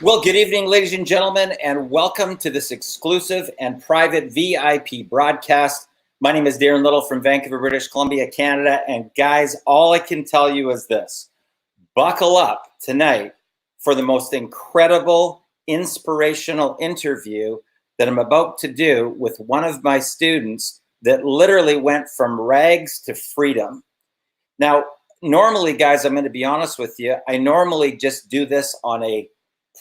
Well, good evening, ladies and gentlemen, and welcome to this exclusive and private VIP broadcast. My name is Darren Little from Vancouver, British Columbia, Canada. And guys, all I can tell you is this. Buckle up tonight for the most incredible, inspirational interview that I'm about to do with one of my students that literally went from rags to freedom. Now, normally, guys, I'm going to be honest with you. I normally just do this on a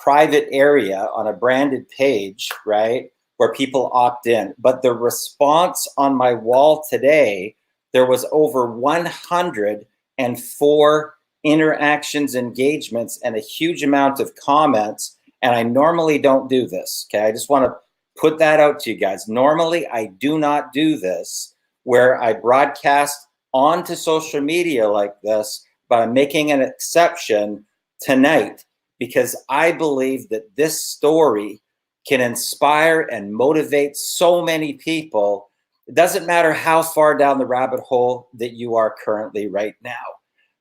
private area, on a branded page, right, where people opt in. But the response on my wall today, there was over 104 interactions, engagements, and a huge amount of comments. And I normally don't do this, okay? I just want to put that out to you guys. Normally, I do not do this where I broadcast onto social media like this, but I'm making an exception tonight because I believe that this story can inspire and motivate so many people. It doesn't matter how far down the rabbit hole that you are currently right now.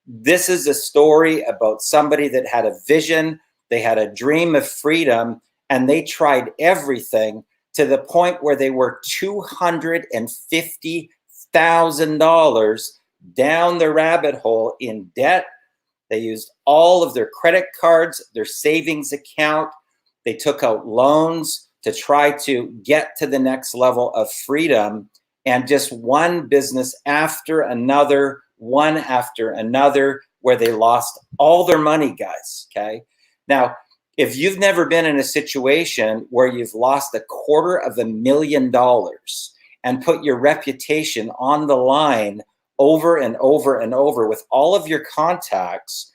This is a story about somebody that had a vision, they had a dream of freedom, and they tried everything to the point where they were $250,000 down the rabbit hole in debt. They used all of their credit cards, their savings account. They took out loans to try to get to the next level of freedom. And just one business after another, one after another, where they lost all their money, guys, okay? Now, if you've never been in a situation where you've lost $250,000 and put your reputation on the line over and over and over with all of your contacts,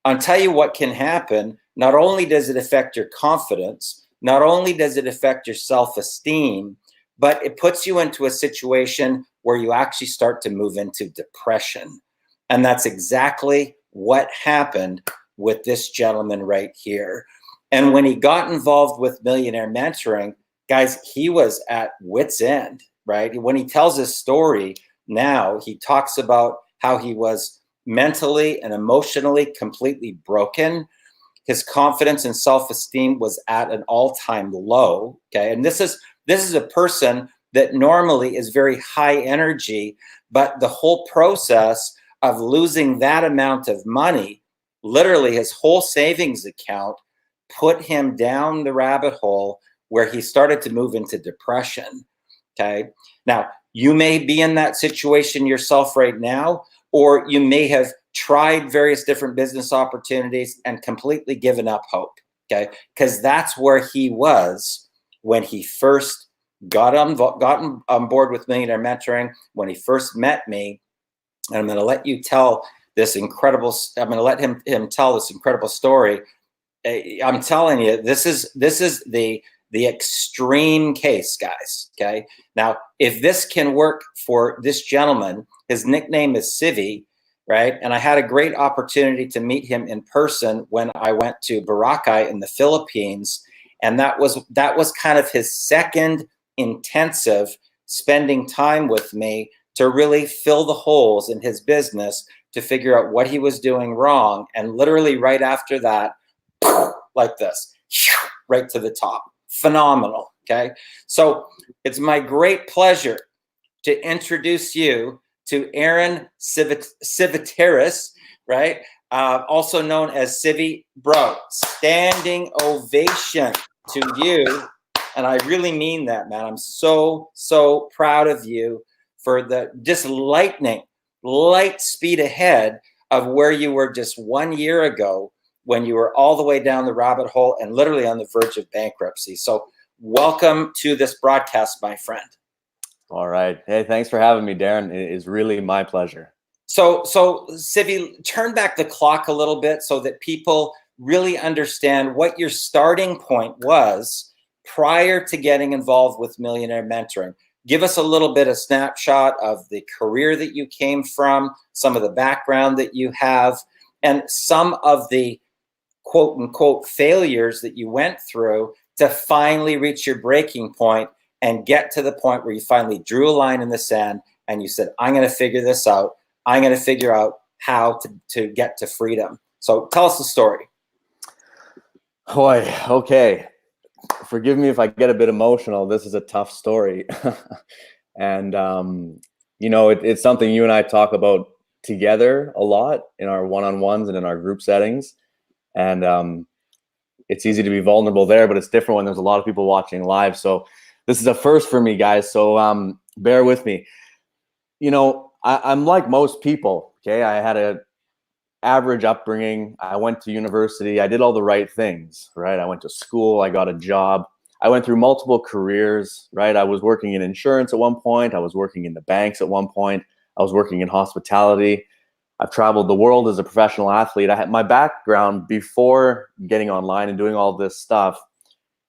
I'll tell you what can happen. Not only does it affect your confidence, not only does it affect your self-esteem, but it puts you into a situation where you actually start to move into depression. And that's exactly what happened with this gentleman right here. And when he got involved with Millionaire Mentoring, guys, he was at wit's end, right? When he tells his story now, he talks about how he was mentally and emotionally completely broken. His confidence and self-esteem was at an all-time low, okay? And this is a person that normally is very high energy, but the whole process of losing that amount of money, literally his whole savings account, put him down the rabbit hole where he started to move into depression, okay? Now, you may be in that situation yourself right now, or you may have tried various different business opportunities and completely given up hope, okay? Because that's where he was when he first got on board with Millionaire Mentoring, when he first met me. And I'm going to let you tell this incredible, I'm going to let him tell this incredible story. I'm telling you, this is the extreme case, guys, okay? Now, if this can work for this gentleman, his nickname is Civi, right? And I had a great opportunity to meet him in person when I went to Boracay in the Philippines. And that was kind of his second intensive spending time with me to really fill the holes in his business, to figure out what he was doing wrong. And literally right after that, like this, right to the top. Phenomenal, okay? So it's my great pleasure to introduce you to Aaron Civiteris, right? Also known as Civi. Bro, standing ovation to you. And I really mean that, man. I'm so, so proud of you for the just light speed ahead of where you were just 1 year ago, when you were all the way down the rabbit hole and literally on the verge of bankruptcy. So welcome to this broadcast, my friend. All right. Hey, thanks for having me, Darren. It is really my pleasure. So Civi, turn back the clock a little bit so that people really understand what your starting point was prior to getting involved with Millionaire Mentoring. Give us a little bit of snapshot of the career that you came from, some of the background that you have, and some of the quote unquote failures that you went through to finally reach your breaking point and get to the point where you finally drew a line in the sand and you said, I'm going to figure this out. I'm going to figure out how to get to freedom. So tell us the story. Boy, okay. Forgive me if I get a bit emotional. This is a tough story. And, it's something you and I talk about together a lot in our one-on-ones and in our group settings. And it's easy to be vulnerable there, but it's different when there's a lot of people watching live. So this is a first for me, guys. So bear with me. I'm like most people. Okay. I had a average upbringing. I went to university. I did all the right things, right? I went to school. I got a job. I went through multiple careers, right? I was working in insurance at one point. I was working in the banks at one point. I was working in hospitality. I've traveled the world as a professional athlete. I had my background before getting online and doing all this stuff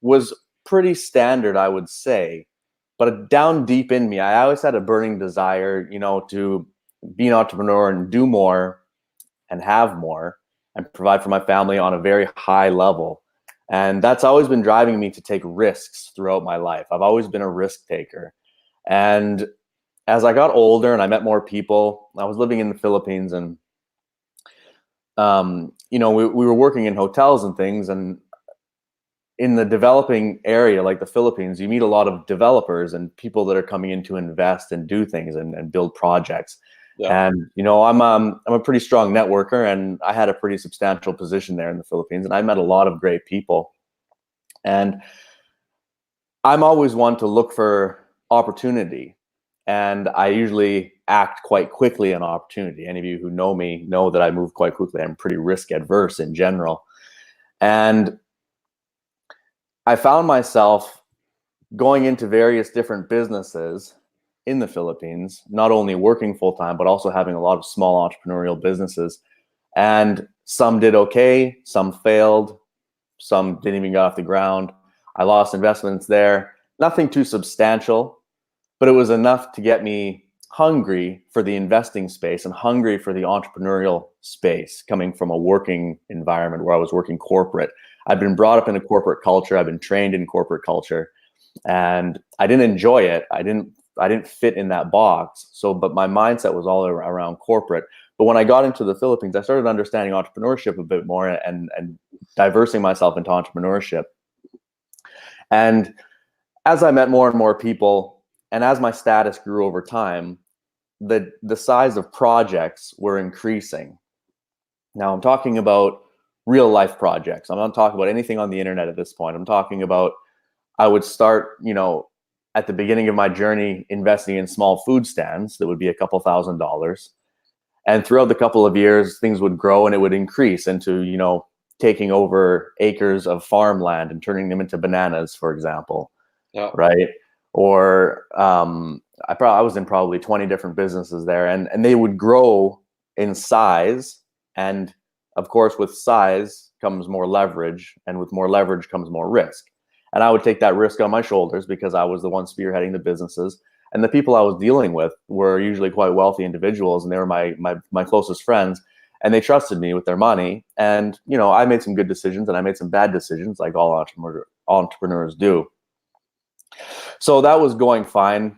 was pretty standard, I would say. But down deep in me, I always had a burning desire, to be an entrepreneur and do more and have more and provide for my family on a very high level. And that's always been driving me to take risks throughout my life. I've always been a risk taker. And as I got older and I met more people, I was living in the Philippines, and we were working in hotels and things. And in the developing area like the Philippines, you meet a lot of developers and people that are coming in to invest and do things and build projects. Yeah. And I'm a pretty strong networker, and I had a pretty substantial position there in the Philippines, and I met a lot of great people. And I'm always one to look for opportunity, and I usually act quite quickly on opportunity. Any of you who know me know that I move quite quickly. I'm pretty risk adverse in general. And I found myself going into various different businesses in the Philippines, not only working full time, but also having a lot of small entrepreneurial businesses. And some did okay, some failed, some didn't even get off the ground. I lost investments there, nothing too substantial, but it was enough to get me hungry for the investing space and hungry for the entrepreneurial space, coming from a working environment where I was working corporate. I've been brought up in a corporate culture. I've been trained in corporate culture, and I didn't enjoy it. I didn't fit in that box. But my mindset was all around corporate. But when I got into the Philippines, I started understanding entrepreneurship a bit more and diversing myself into entrepreneurship. And as I met more and more people, and as my status grew over time, the size of projects were increasing. Now I'm talking about real life projects. I'm not talking about anything on the internet at this point. I'm talking about, I would start, at the beginning of my journey, investing in small food stands that would be a couple $1,000s. And throughout the couple of years, things would grow and it would increase into, taking over acres of farmland and turning them into bananas, for example. Yeah. Right. Or I was in probably 20 different businesses there, and they would grow in size. And of course, with size comes more leverage, and with more leverage comes more risk. And I would take that risk on my shoulders because I was the one spearheading the businesses. And the people I was dealing with were usually quite wealthy individuals, and they were my closest friends, and they trusted me with their money. And, I made some good decisions and I made some bad decisions, like all entrepreneurs do. So that was going fine.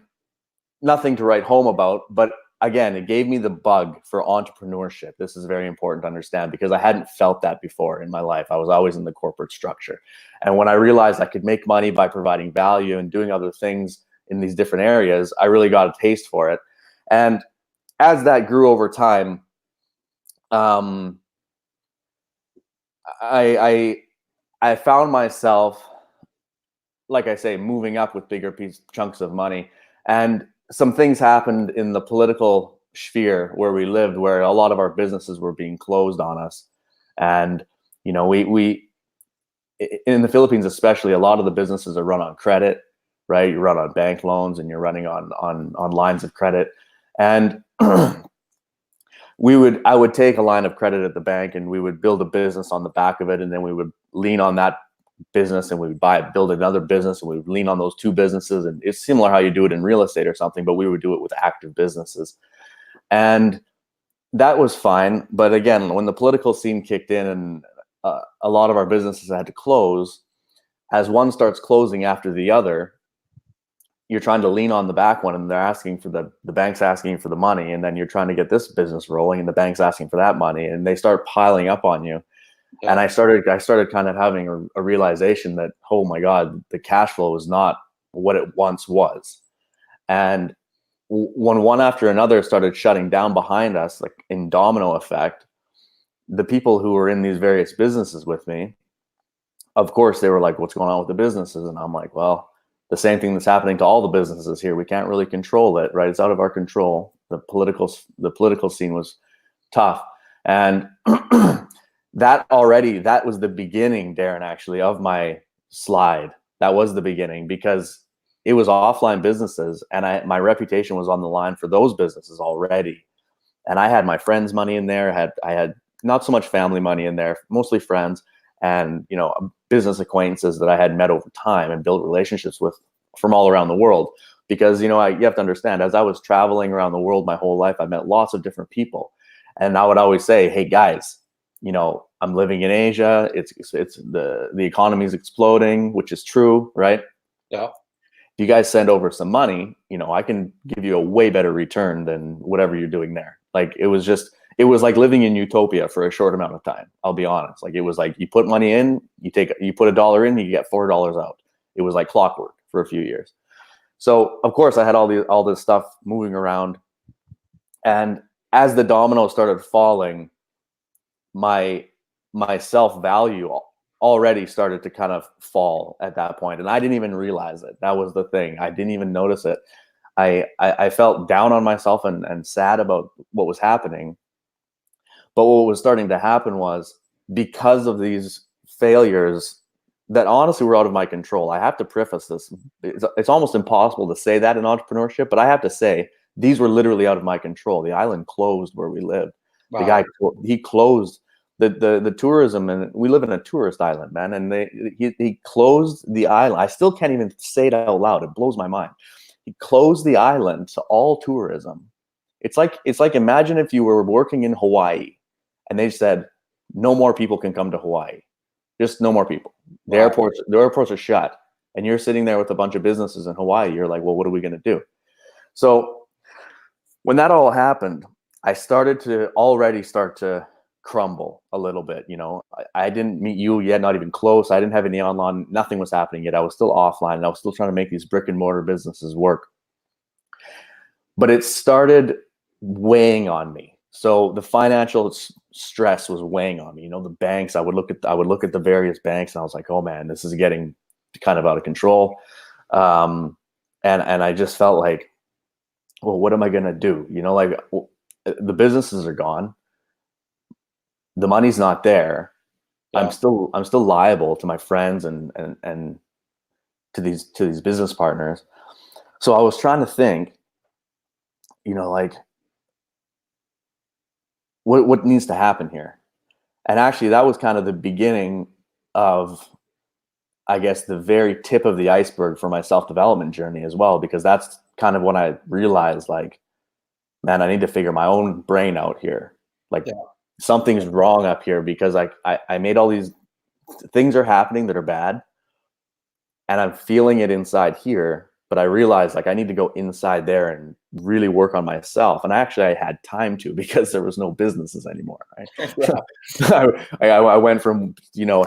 Nothing to write home about, but again, it gave me the bug for entrepreneurship. This is very important to understand because I hadn't felt that before in my life. I was always in the corporate structure. And when I realized I could make money by providing value and doing other things in these different areas, I really got a taste for it. And as that grew over time, I found myself, like I say, moving up with bigger chunks of money. And some things happened in the political sphere where we lived, where a lot of our businesses were being closed on us. And, we in the Philippines, especially, a lot of the businesses are run on credit, right? You run on bank loans and you're running on lines of credit. And I would take a line of credit at the bank and we would build a business on the back of it. And then we would lean on that business and we would build another business, and we would lean on those two businesses. And it's similar how you do it in real estate or something, but we would do it with active businesses. And that was fine. But again, when the political scene kicked in and a lot of our businesses had to close, as one starts closing after the other, you're trying to lean on the back one, and they're asking for the bank's asking for the money. And then you're trying to get this business rolling and the bank's asking for that money, and they start piling up on you. And I started kind of having a realization that, oh my God, the cash flow is not what it once was. And when one after another started shutting down behind us, like in domino effect, the people who were in these various businesses with me, of course, they were like, what's going on with the businesses? And I'm like, well, the same thing that's happening to all the businesses here. We can't really control it, right? It's out of our control. The political scene was tough. And that was the beginning, Darren, actually, of my slide. That was the beginning, because it was offline businesses, and my reputation was on the line for those businesses already. And I had my friends' money in there. I had not so much family money in there, mostly friends, and business acquaintances that I had met over time and built relationships with from all around the world. Because you have to understand, as I was traveling around the world my whole life, I met lots of different people, and I would always say, "Hey guys, I'm living in Asia. It's the economy is exploding," which is true, right? Yeah. If you guys send over some money, I can give you a way better return than whatever you're doing there. Like it was like living in utopia for a short amount of time. I'll be honest. Like it was like you put money in, you put $1 in, you get $4 out. It was like clockwork for a few years. So of course I had all this stuff moving around, and as the dominoes started falling, my self-value already started to kind of fall at that point, and I didn't even realize it. That was the thing. I didn't even notice it. I felt down on myself and sad about what was happening. But what was starting to happen was, because of these failures that honestly were out of my control. I have to preface this. It's almost impossible to say that in entrepreneurship, but I have to say these were literally out of my control. The island closed where we lived. Wow. The guy, he closed the tourism, and we live in a tourist island, man. And he closed the island. I still can't even say it out loud. It blows my mind. He closed the island to all tourism. It's like imagine if you were working in Hawaii and they said no more people can come to Hawaii. Just no more people. The airports are shut, and you're sitting there with a bunch of businesses in Hawaii. You're like, well, what are we going to do? So when that all happened, I started to crumble a little bit. I didn't meet you yet, not even close. I didn't have any online. Nothing was happening yet. I was still offline, and I was still trying to make these brick and mortar businesses work. But it started weighing on me. So the financial stress was weighing on me. The banks, I would look at the various banks, and I was like, oh man, this is getting kind of out of control. And I just felt like, well, what am I going to do? The businesses are gone. The money's not there. Yeah. I'm still liable to my friends and to these business partners. So I was trying to think, what needs to happen here? And actually that was kind of the beginning of, I guess, the very tip of the iceberg for my self-development journey as well, because that's kind of when I realized, like, man, I need to figure my own brain out here. Like, something's wrong up here, because I made all these things are happening that are bad, and I'm feeling it inside here. But I realized, like, I need to go inside there and really work on myself. And actually, I had time to, because there was no businesses anymore. Right? I went from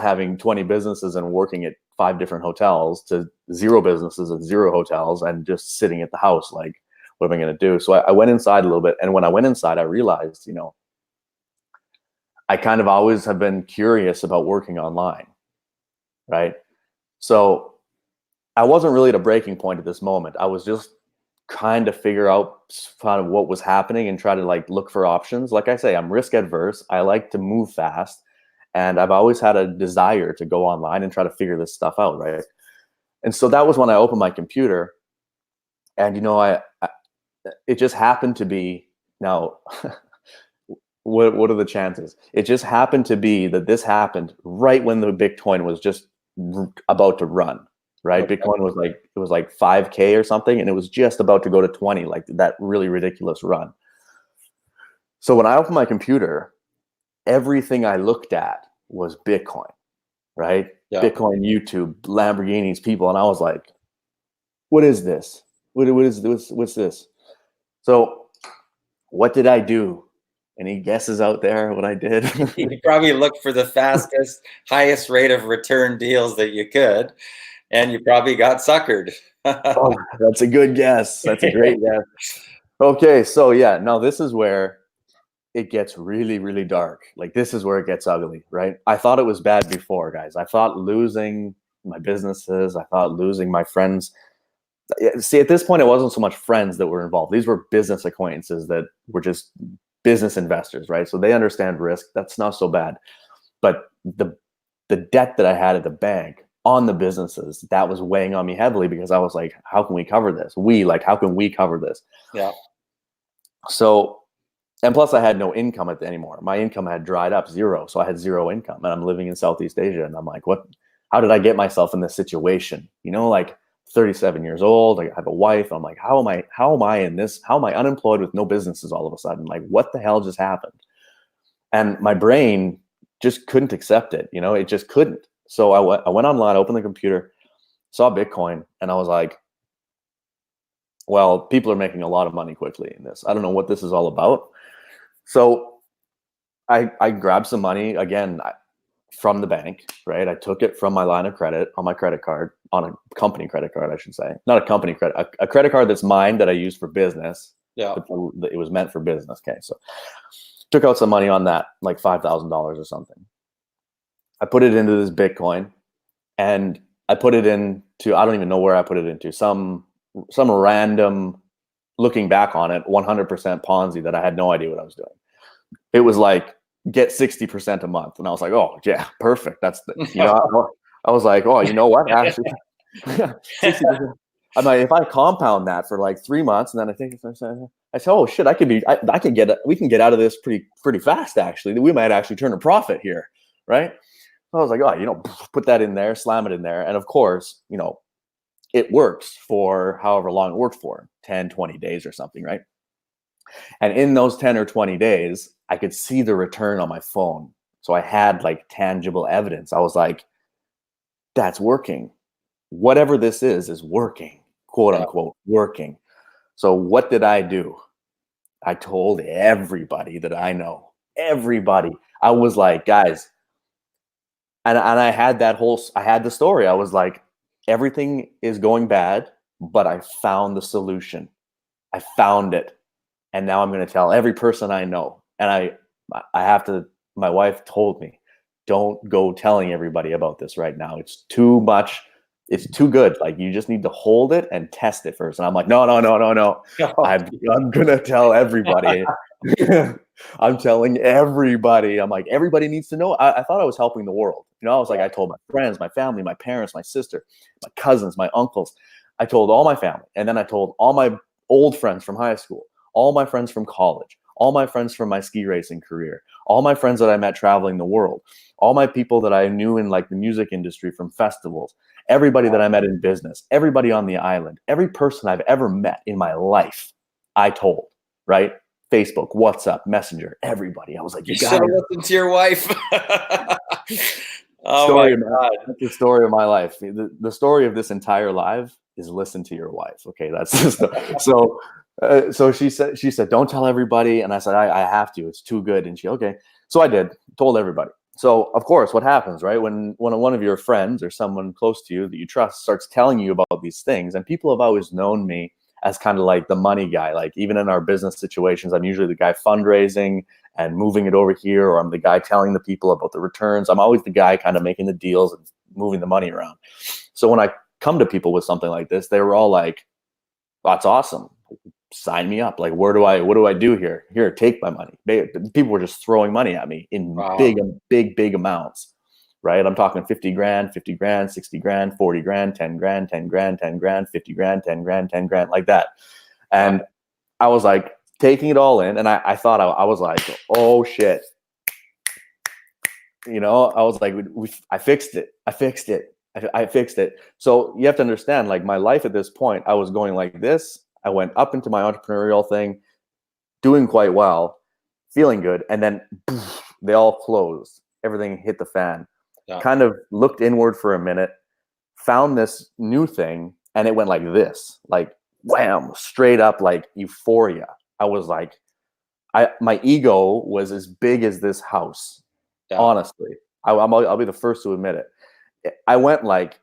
having 20 businesses and working at 5 different hotels to 0 businesses at 0 hotels and just sitting at the house. Like, what am I going to do? So I went inside a little bit, and when I went inside, I realized, I kind of always have been curious about working online, right? So I wasn't really at a breaking point at this moment. I was just trying to figure out kind of what was happening and try to, like, look for options. Like I say, I'm risk adverse. I like to move fast, and I've always had a desire to go online and try to figure this stuff out, right? And so that was when I opened my computer, and it just happened to be now. What are the chances? It just happened to be that this happened right when the Bitcoin was just about to run. Right. Okay. Bitcoin was like 5K or something, and it was just about to go to 20, like that really ridiculous run. So when I opened my computer, everything I looked at was Bitcoin, right? Yeah. Bitcoin, YouTube, Lamborghinis, people. And I was like, what is this? What is this? What's this? So what did I do Any guesses out there what I did? You probably looked for the fastest, highest rate of return deals that you could, and you probably got suckered. Oh, that's a good guess. That's a great guess. Okay, so yeah, no, this is where it gets really, really dark. Like this is where it gets ugly, right? I thought it was bad before, guys. I thought losing my businesses, I thought losing my friends. See, at this point, it wasn't so much friends that were involved. These were business acquaintances that were just business investors, right? So they understand risk. That's not so bad. But the debt that I had at the bank on the businesses, that was weighing on me heavily because I was like, how can we cover this? How can we cover this? Yeah. So, and plus I had no income anymore. My income had dried up, zero. So I had zero income, and I'm living in Southeast Asia. And I'm like, how did I get myself in this situation? You know, like 37 years old, I have a wife. I'm like, how am I in this? How am I unemployed with no businesses all of a sudden? Like, what the hell just happened? And my brain just couldn't accept it. You know, it just couldn't. So I went online, opened the computer, saw Bitcoin, and I was like, well, people are making a lot of money quickly in this. I don't know what this is all about. So I grabbed some money again from the bank, right? I took it from my line of credit on my credit card, on a company credit card, I should say. Not a company credit, a credit card that's mine that I use for business. Yeah. It was meant for business. Okay. So took out some money on that, like $5,000 or something. I put it into this Bitcoin, and I put it into, I don't even know where I put it into, some random, looking back on it, 100% Ponzi that I had no idea what I was doing. It was like, get 60% a month. And I was like, oh yeah, perfect. That's I was like, oh, you know what? Actually, 60%. I'm like, if I compound that for like 3 months, and then I said, oh shit, we can get out of this pretty fast. Actually, we might actually turn a profit here. Right. So I was like, oh, put that in there, slam it in there. And of course, it works for however long it worked for, 10, 20 days or something. Right. And in those 10 or 20 days, I could see the return on my phone. So I had like tangible evidence. I was like, that's working. Whatever this is working, quote unquote, working. So what did I do? I told everybody that I know, everybody. I was like, guys, and I had the story. I was like, everything is going bad, but I found the solution. I found it. And now I'm going to tell every person I know. And I have to, my wife told me, don't go telling everybody about this right now. It's too much. It's too good. Like, you just need to hold it and test it first. And I'm like, no. I'm going to tell everybody. I'm telling everybody. I'm like, everybody needs to know. I thought I was helping the world. I was like, I told my friends, my family, my parents, my sister, my cousins, my uncles. I told all my family. And then I told all my old friends from high school, all my friends from college, all my friends from my ski racing career, all my friends that I met traveling the world, all my people that I knew in like the music industry from festivals, everybody that I met in business, everybody on the island, every person I've ever met in my life, I told, right? Facebook, WhatsApp, Messenger, everybody. I was like, you should have listened to your wife. That's the story of my life. The story of this entire life is listen to your wife. Okay, that's just so she said, don't tell everybody. And I said, I have to. It's too good. And she, okay. So I did, told everybody. So of course, what happens, right? When one of your friends or someone close to you that you trust starts telling you about these things, and people have always known me as kind of like the money guy. Like, even in our business situations, I'm usually the guy fundraising and moving it over here, or I'm the guy telling the people about the returns. I'm always the guy kind of making the deals and moving the money around. So when I come to people with something like this, they were all like, that's awesome. Sign me up. Like, what do I do here? Here, take my money. People were just throwing money at me in big amounts, right? I'm talking 50 grand, 50 grand, 60 grand, 40 grand, 10 grand, 10 grand, 10 grand, 50 grand, 10 grand, 10 grand, like that. And I was like taking it all in. And I thought I was like, oh shit. I was like, I fixed it. I fixed it. So you have to understand, like, my life at this point, I was going like this. I went up into my entrepreneurial thing, doing quite well, feeling good. And then they all closed. Everything hit the fan. Yeah. Kind of looked inward for a minute, found this new thing, and it went like this, like wham, straight up, like euphoria. I was like, my ego was as big as this house. Yeah. Honestly, I'll be the first to admit it. I went like,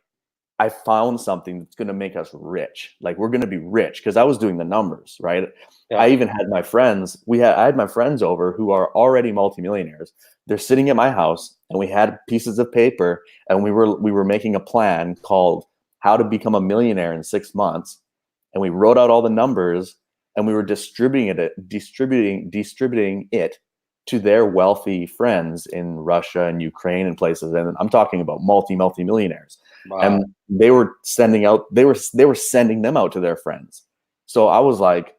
I found something that's going to make us rich. Like, we're going to be rich, because I was doing the numbers, right? Yeah. I even had my friends. I had my friends over who are already multimillionaires. They're sitting at my house, and we had pieces of paper, and we were making a plan called "How to Become a Millionaire in 6 Months," and we wrote out all the numbers, and we were distributing it to their wealthy friends in Russia and Ukraine and places. And I'm talking about multi-millionaires. Wow. And they were sending sending them out to their friends. So I was like,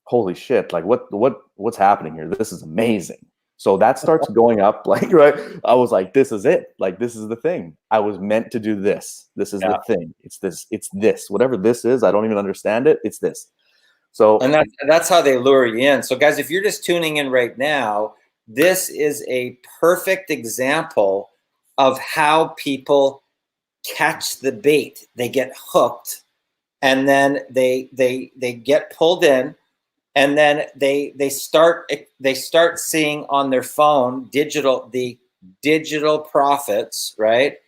holy shit, like what's happening here? This is amazing. So that starts going up, like, right? I was like, this is it. Like, this is the thing. I was meant to do this. This is the thing. It's this. Whatever this is, I don't even understand it. It's this. So, and that's how they lure you in. So guys, if you're just tuning in right now, this is a perfect example of how people catch the bait. They get hooked, and then they get pulled in, and then they start seeing on their phone the digital profits, right?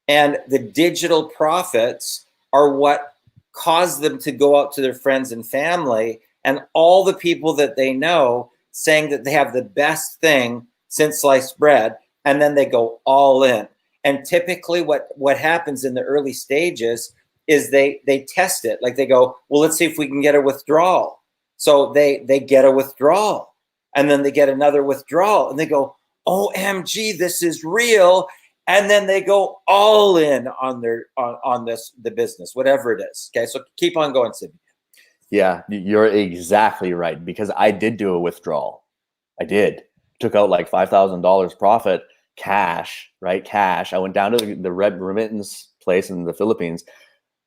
And the digital profits are what cause them to go out to their friends and family and all the people that they know, saying that they have the best thing since sliced bread, and then they go all in. And typically what happens in the early stages is they test it. Like, they go, well, let's see if we can get a withdrawal. So they get a withdrawal, and then they get another withdrawal, and they go, OMG, this is real. And then they go all in on the business, whatever it is. Okay, so keep on going, Sidney. Yeah, you're exactly right, because I did do a withdrawal. I did. Took out like $5,000 profit, cash, right? Cash. I went down to the red remittance place in the Philippines,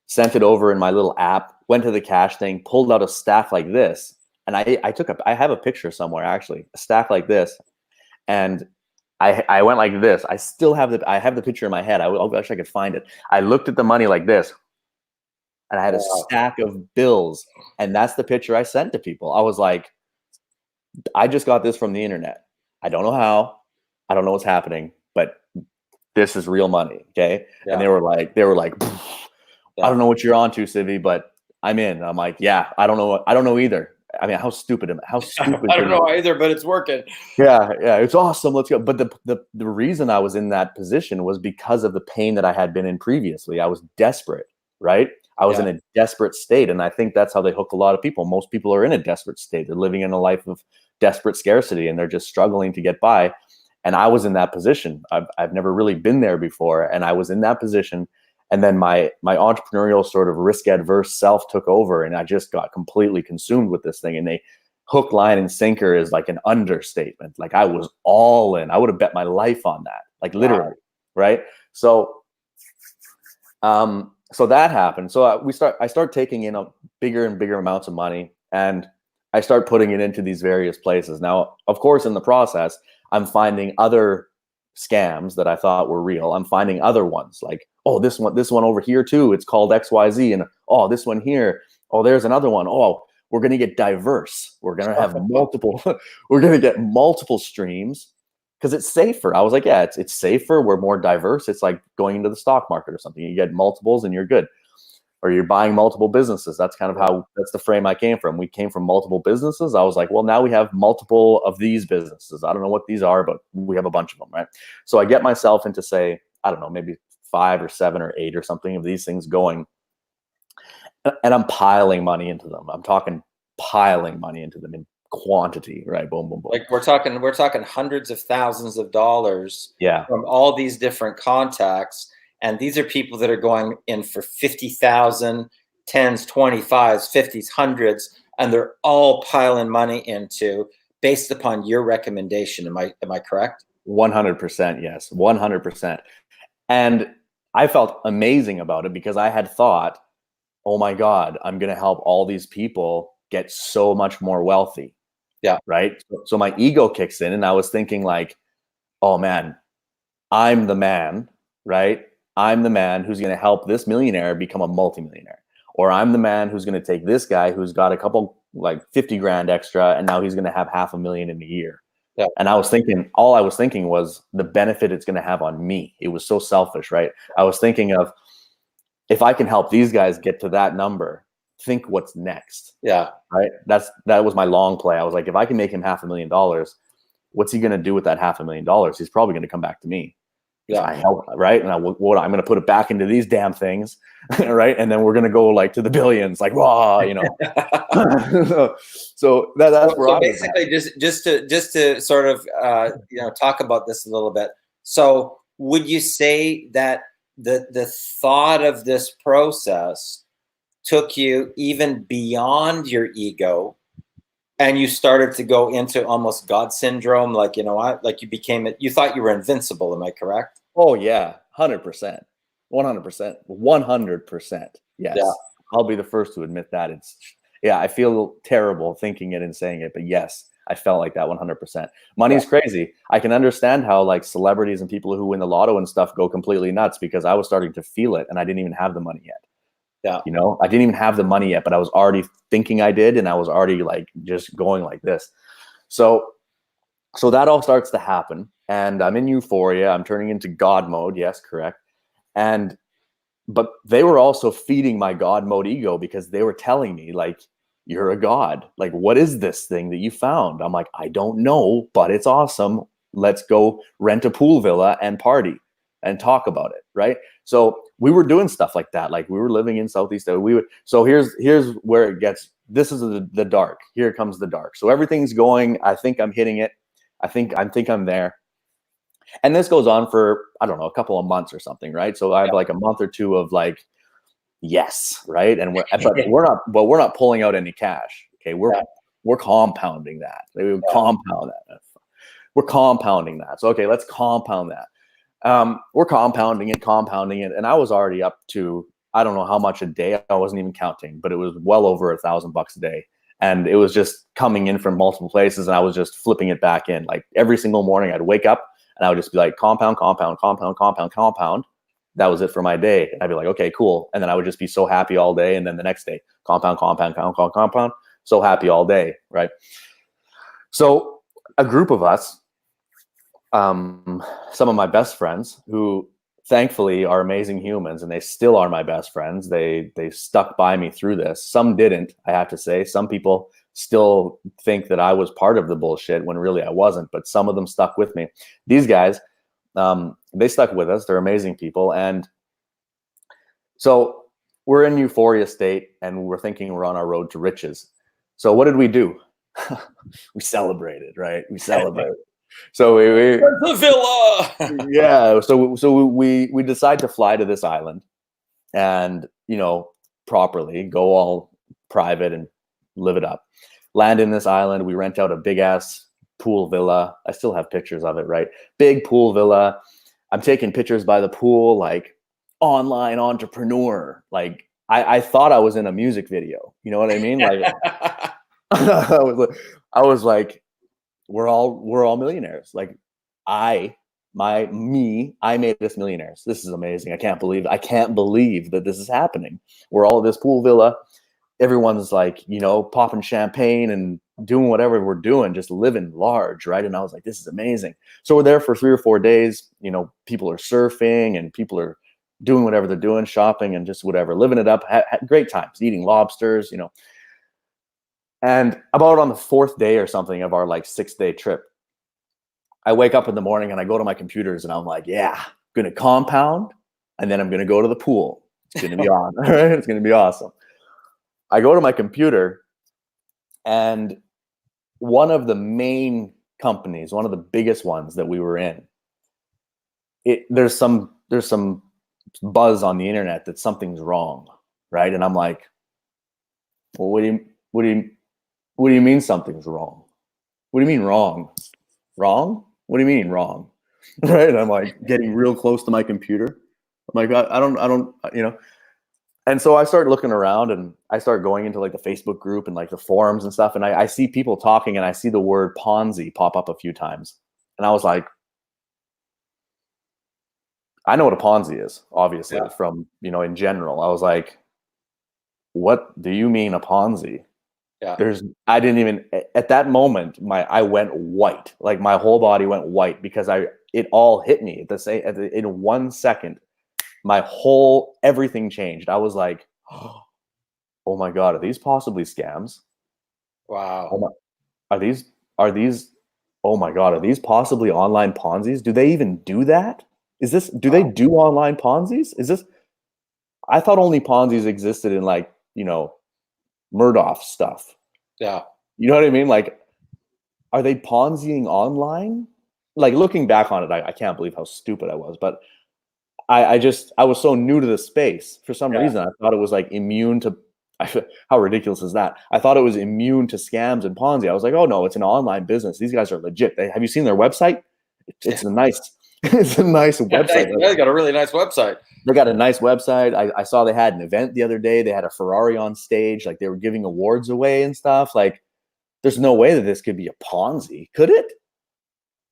sent it over in my little app, went to the cash thing, pulled out a stack like this. And I have a picture somewhere, actually, a stack like this. And I went like this. I still have I have the picture in my head. I wish I could find it. I looked at the money like this, and I had a stack of bills, and that's the picture I sent to people. I was like, I just got this from the internet. I don't know how. I don't know what's happening, but this is real money. Okay. Yeah. And they were like, I don't know what you're onto, Civi, but I'm in. I'm like, yeah, I don't know either. I mean, how stupid am I? How stupid? I don't know either, but it's working. Yeah, it's awesome. Let's go. But the reason I was in that position was because of the pain that I had been in previously. I was desperate, right? I was in a desperate state, and I think that's how they hook a lot of people. Most people are in a desperate state. They're living in a life of desperate scarcity, and they're just struggling to get by. And I was in that position. I've never really been there before, and I was in that position. And then my entrepreneurial sort of risk adverse self took over, and I just got completely consumed with this thing. And they hook, line, and sinker is like an understatement. Like, I was all in. I would have bet my life on that, like literally, right? So, so that happened. So I start taking in bigger and bigger amounts of money, and I start putting it into these various places. Now, of course, in the process, I'm finding other scams that I thought were real. I'm finding other ones, like, oh, this one over here too. It's called XYZ, and oh, this one here. Oh, there's another one. Oh, we're going to get diverse. We're going to have multiple. We're going to get multiple streams because it's safer. I was like, yeah, it's safer. We're more diverse. It's like going into the stock market or something. You get multiples and you're good. Or you're buying multiple businesses. That's kind of that's the frame I came from. We came from multiple businesses. I was like, well, now we have multiple of these businesses. I don't know what these are, but we have a bunch of them, right? So I get myself into, say, I don't know, maybe 5 or 7 or 8 or something of these things going. And I'm piling money into them. I'm talking piling money into them in quantity, right? Boom, boom, boom. Like, we're talking hundreds of thousands of dollars from all these different contacts. And these are people that are going in for 50,000, 10s, 25s, 50s, 100s, and they're all piling money into based upon your recommendation. Am I correct? 100%, yes, 100%. And I felt amazing about it because I had thought, oh my God, I'm going to help all these people get so much more wealthy. Yeah. Right. So my ego kicks in, and I was thinking like, oh man, I'm the man, right? I'm the man who's going to help this millionaire become a multimillionaire. Or I'm the man who's going to take this guy who's got a couple like 50 grand extra, and now he's going to have $500,000 in a year. Yeah. And I was thinking was the benefit it's going to have on me. It was so selfish, right? I was thinking of, if I can help these guys get to that number, think what's next. Yeah. Right. That was my long play. I was like, if I can make him $500,000, what's he going to do with that $500,000? He's probably going to come back to me. Yeah. I help, right? And I'm going to put it back into these damn things, right? And then we're going to go like to the billions, like, raw, you know. so that's where so I basically just to sort of talk about this a little bit. So would you say that the thought of this process took you even beyond your ego, and you started to go into almost God syndrome, like, like you thought you were invincible? Am I correct? Oh yeah, 100%, 100%, 100%. Yes, Yeah. I'll be the first to admit that. I feel terrible thinking it and saying it, but yes, I felt like that 100%. Money's crazy. I can understand how like celebrities and people who win the lotto and stuff go completely nuts, because I was starting to feel it and I didn't even have the money yet. Yeah. I didn't even have the money yet, but I was already thinking I did, and I was already like just going like this. So that all starts to happen, and I'm in euphoria. I'm turning into God mode. Yes, correct. But they were also feeding my God mode ego, because they were telling me like, you're a god. Like, what is this thing that you found? I'm like, I don't know, but it's awesome. Let's go rent a pool villa and party and talk about it. Right. So we were doing stuff like that. Like, we were living in Southeast. So here's where it gets, this is the dark. Here comes the dark. So everything's going, I think I'm hitting it. I think I'm there. And this goes on for, I don't know, a couple of months or something. Right. So I have like a month or two of like, yes, right. And we're not pulling out any cash. Okay. We're compounding that. We compound that. We're compounding that. So, okay, let's compound that. We're compounding it. And I was already up to, I don't know how much a day. I wasn't even counting, but it was well over $1,000 a day. And it was just coming in from multiple places, and I was just flipping it back in. Like, every single morning I'd wake up and I would just be like, compound, compound, compound, compound, compound. That was it for my day. I'd be like, okay, cool. And then I would just be so happy all day. And then the next day, compound, compound, compound, compound, so happy all day. Right. So a group of us, some of my best friends, who thankfully are amazing humans, and they still are my best friends. They stuck by me through this. Some didn't, I have to say. Some people still think that I was part of the bullshit when really I wasn't, but some of them stuck with me. These guys, they stuck with us. They're amazing people. And so we're in euphoria state, and we're thinking we're on our road to riches. So what did we do? We celebrated, right? We celebrated. So we the villa. Yeah. So we decide to fly to this island, and properly go all private and live it up. Land in this island. We rent out a big ass pool villa. I still have pictures of it, right? Big pool villa. I'm taking pictures by the pool, like online entrepreneur. Like, I thought I was in a music video. You know what I mean? Like, I was like, we're all millionaires. Like, I made us millionaires. This is amazing. I can't believe that this is happening. We're all at this pool villa. Everyone's like, popping champagne and doing whatever we're doing, just living large, right? And I was like, this is amazing. So we're there for 3 or 4 days. People are surfing, and people are doing whatever they're doing, shopping, and just whatever, living it up. Had great times, eating lobsters, And about on the 4th day or something of our like 6-day trip, I wake up in the morning and I go to my computers, and I'm like, yeah, I'm going to compound, and then I'm going to go to the pool. It's going to be on. Right? It's going to be awesome. I go to my computer, and one of the main companies, one of the biggest ones that we were in, there's some buzz on the internet that something's wrong, right? And I'm like, well, what do you mean something's wrong? What do you mean wrong? Wrong? What do you mean wrong? Right? And I'm like getting real close to my computer. I'm like, I don't, And so I start looking around, and I start going into like the Facebook group and like the forums and stuff. And I see people talking, and I see the word Ponzi pop up a few times. And I was like, I know what a Ponzi is, obviously, from, in general. I was like, what do you mean a Ponzi? Yeah. I didn't even, at that moment, I went white. Like my whole body went white because it all hit me at the same, in 1 second, everything changed. I was like, oh my God, are these possibly scams? Wow. Oh my, are these, oh my God, are these possibly online Ponzi's? Do they even do that? Do they do online Ponzi's? I thought only Ponzi's existed in like, Murdoch stuff. Yeah. You know what I mean? Like, are they Ponziing online? Like looking back on it, I can't believe how stupid I was. But I was so new to the space for some reason. I thought it was like immune to. How ridiculous is that? I thought it was immune to scams and Ponzi. I was like, oh no, it's an online business. These guys are legit. Have you seen their website? It's a nice, it's a nice website. They got a really nice website. They got a nice website. I saw they had an event the other day. They had a Ferrari on stage. Like they were giving awards away and stuff. Like there's no way that this could be a Ponzi, could it?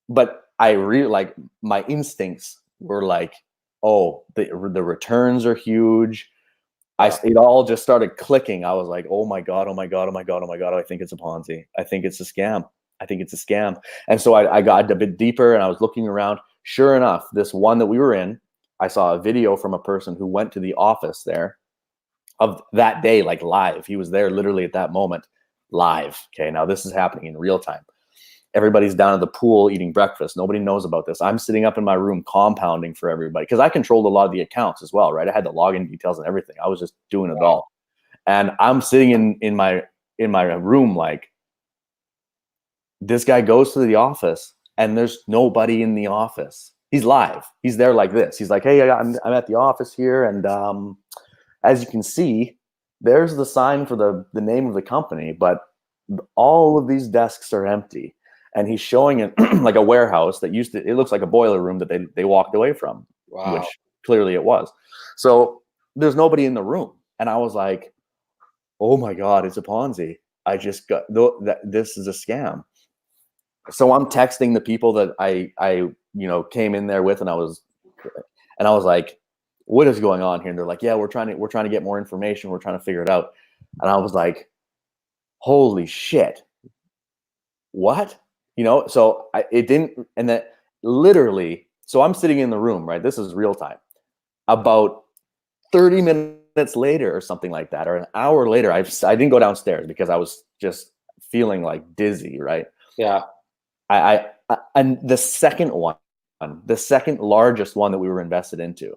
But I really like my instincts were like, oh, the returns are huge. It all just started clicking. I was like, oh my God, oh my God, oh my God, oh my God. I think it's a Ponzi. I think it's a scam. I think it's a scam. And so I got a bit deeper and I was looking around. Sure enough, this one that we were in, I saw a video from a person who went to the office there of that day, like live. He was there literally at that moment, live. Okay, now this is happening in real time. Everybody's down at the pool eating breakfast. Nobody knows about this. I'm sitting up in my room compounding for everybody because I controlled a lot of the accounts as well, right? I had the login details and everything. I was just doing it all. And I'm sitting in my room like, this guy goes to the office and there's nobody in the office. He's live. He's there like this. He's like, hey, I'm at the office here. And as you can see, there's the sign for the name of the company, but all of these desks are empty. And he's showing it like a warehouse that it looks like a boiler room that they walked away from, which clearly it was. So there's nobody in the room. And I was like, oh my God, it's a Ponzi. I just got, this is a scam. So I'm texting the people that I came in there with, and I was like, what is going on here? And they're like, yeah, we're trying to get more information. We're trying to figure it out. And I was like, holy shit. What? So it didn't, and that literally, so I'm sitting in the room, right? This is real time. About 30 minutes later or something like that, or an hour later, I didn't go downstairs because I was just feeling like dizzy, right? Yeah. And the second largest one that we were invested into,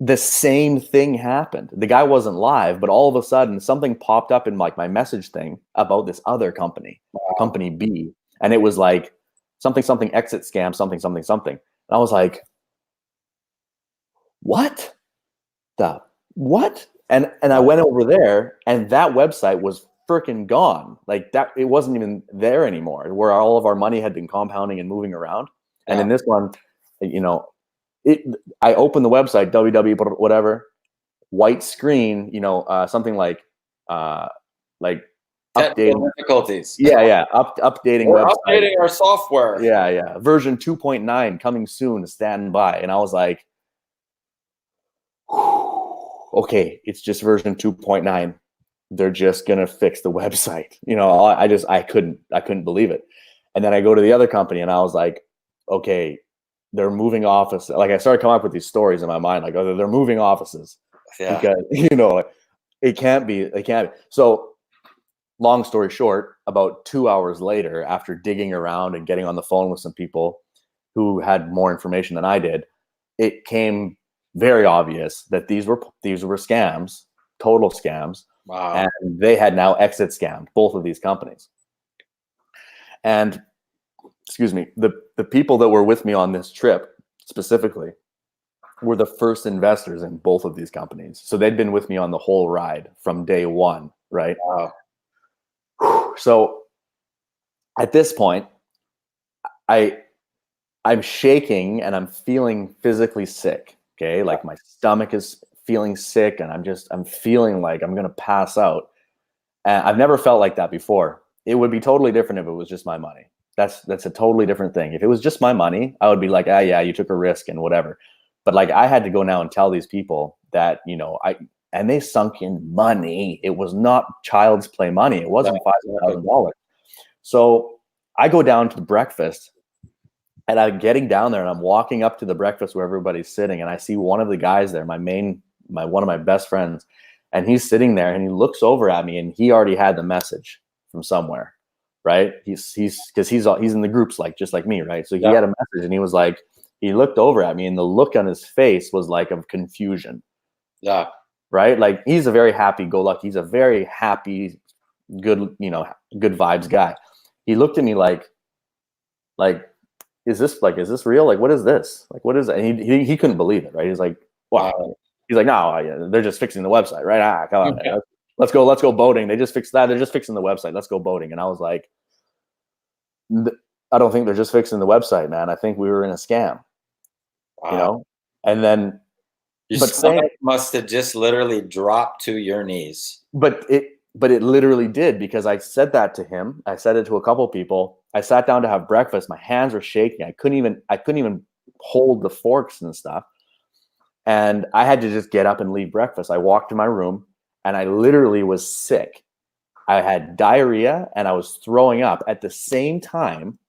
the same thing happened. The guy wasn't live, but all of a sudden something popped up in like my message thing about this other company, company B. And it was like something exit scam, something. And I was like, what? And I went over there and that website was freaking gone. Like that, it wasn't even there anymore, where all of our money had been compounding and moving around. And in this one, I opened the website, www, whatever, white screen, something like updating difficulties. Yeah. Updating We're website. Updating our software. Yeah. Version 2.9 coming soon, stand by. And I was like, okay, it's just version 2.9. They're just going to fix the website. I couldn't believe it. And then I go to the other company and I was like, okay, they're moving office. Like I started coming up with these stories in my mind, like, oh, they're moving offices because, it can't be. So long story short, about 2 hours later, after digging around and getting on the phone with some people who had more information than I did, it came very obvious that these were scams, total scams. Wow. And they had now exit scammed both of these companies. And excuse me, the people that were with me on this trip specifically were the first investors in both of these companies. So they'd been with me on the whole ride from day one, right? Wow. So at this point, I'm shaking and I'm feeling physically sick. Okay, like my stomach is feeling sick and I'm feeling like I'm gonna pass out. And I've never felt like that before. It would be totally different if it was just my money. That's a totally different thing. If it was just my money, I would be like, yeah, you took a risk and whatever. But like I had to go now and tell these people that, and they sunk in money. It was not child's play money. It wasn't $5,000. So I go down to the breakfast, and I'm getting down there, and I'm walking up to the breakfast where everybody's sitting, and I see one of the guys there, one of my best friends, and he's sitting there, and he looks over at me, and he already had the message from somewhere, right? He's in the groups, like just like me, right? So he had a message, and he was like, he looked over at me, and the look on his face was like of confusion. Yeah. Right? Like, he's a very happy-go-lucky. He's a very happy, good, good vibes guy. He looked at me like, is this real? Like, what is this? Like, what is it? And he couldn't believe it, right? He's like, wow. He's like, no, they're just fixing the website, right? Come on, man. Let's go boating. They just fixed that. They're just fixing the website. Let's go boating. And I was like, I don't think they're just fixing the website, man. I think we were in a scam, And then, your stomach must have just literally dropped to your knees. But it literally did, because I said that to him. I said it to a couple of people. I sat down to have breakfast. My hands were shaking. I couldn't even hold the forks and stuff. And I had to just get up and leave breakfast. I walked to my room, and I literally was sick. I had diarrhea, and I was throwing up at the same time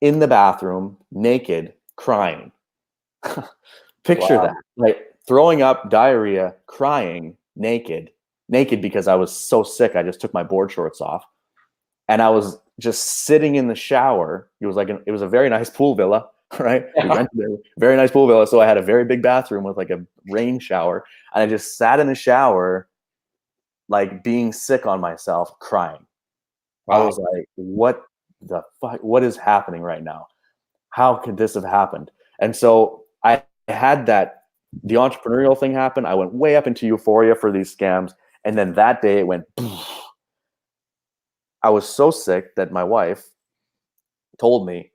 in the bathroom, naked, crying. Picture that, like, throwing up, diarrhea, crying, naked because I was so sick. I just took my board shorts off, and I was just sitting in the shower. It was a very nice pool villa, right? We rented a very nice pool villa, so I had a very big bathroom with like a rain shower, and I just sat in the shower, like, being sick on myself, crying. I was like, what the fuck? What is happening right now? How could this have happened? And so I had the entrepreneurial thing happen. I went way up into euphoria for these scams. And then that day it went, I was so sick that my wife told me,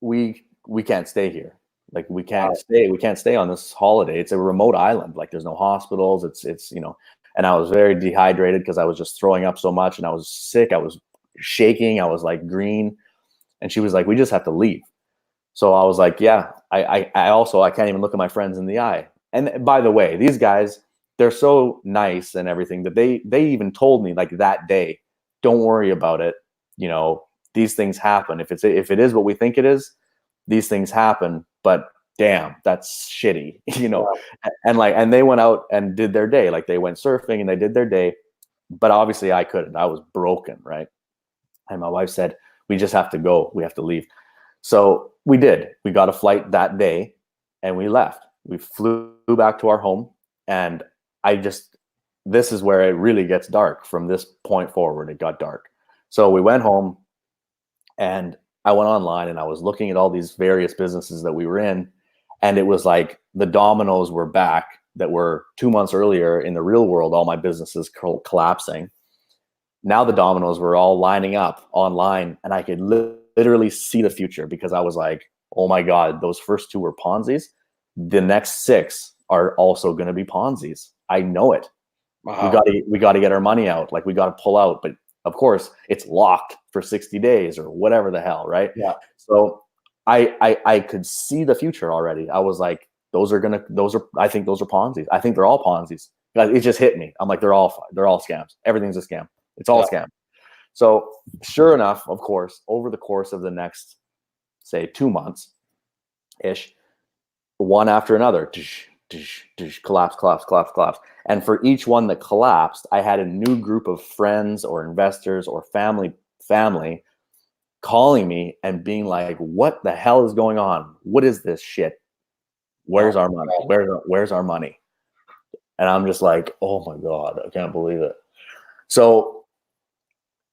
we can't stay here. Like, we can't stay on this holiday. It's a remote island. Like, there's no hospitals. It's and I was very dehydrated because I was just throwing up so much, and I was sick. I was shaking. I was like green. And she was like, we just have to leave. So I was like, yeah, I can't even look at my friends in the eye. And by the way, these guys, they're so nice and everything that they even told me, like, that day, don't worry about it. These things happen. If it is what we think it is, these things happen, but damn, that's shitty, and they went out and did their day. Like, they went surfing and they did their day, but obviously I couldn't. I was broken. Right. And my wife said, we just have to go. We have to leave. So we did. We got a flight that day, and we left. We flew back to our home, and this is where it really gets dark. From this point forward, it got dark. So we went home, and I went online, and I was looking at all these various businesses that we were in, and it was like the dominoes were back that were 2 months earlier in the real world, all my businesses collapsing. Now the dominoes were all lining up online, and I could literally see the future, because I was like, oh my God, those first 2 were Ponzi's. The next 6 are also going to be Ponzi's. I know it. Wow. We got to get our money out. Like, we got to pull out, but of course it's locked for 60 days or whatever the hell. Right. Yeah. So I could see the future already. I was like, I think those are Ponzi's. I think they're all Ponzi's. It just hit me. I'm like, they're all scams. Everything's a scam. It's all a scam. So sure enough, of course, over the course of the next, say, 2 months ish, one after another, collapse. And for each one that collapsed, I had a new group of friends or investors or family calling me and being like, what the hell is going on? What is this shit? Where's our money? Where's our money? And I'm just like, oh my God, I can't believe it. So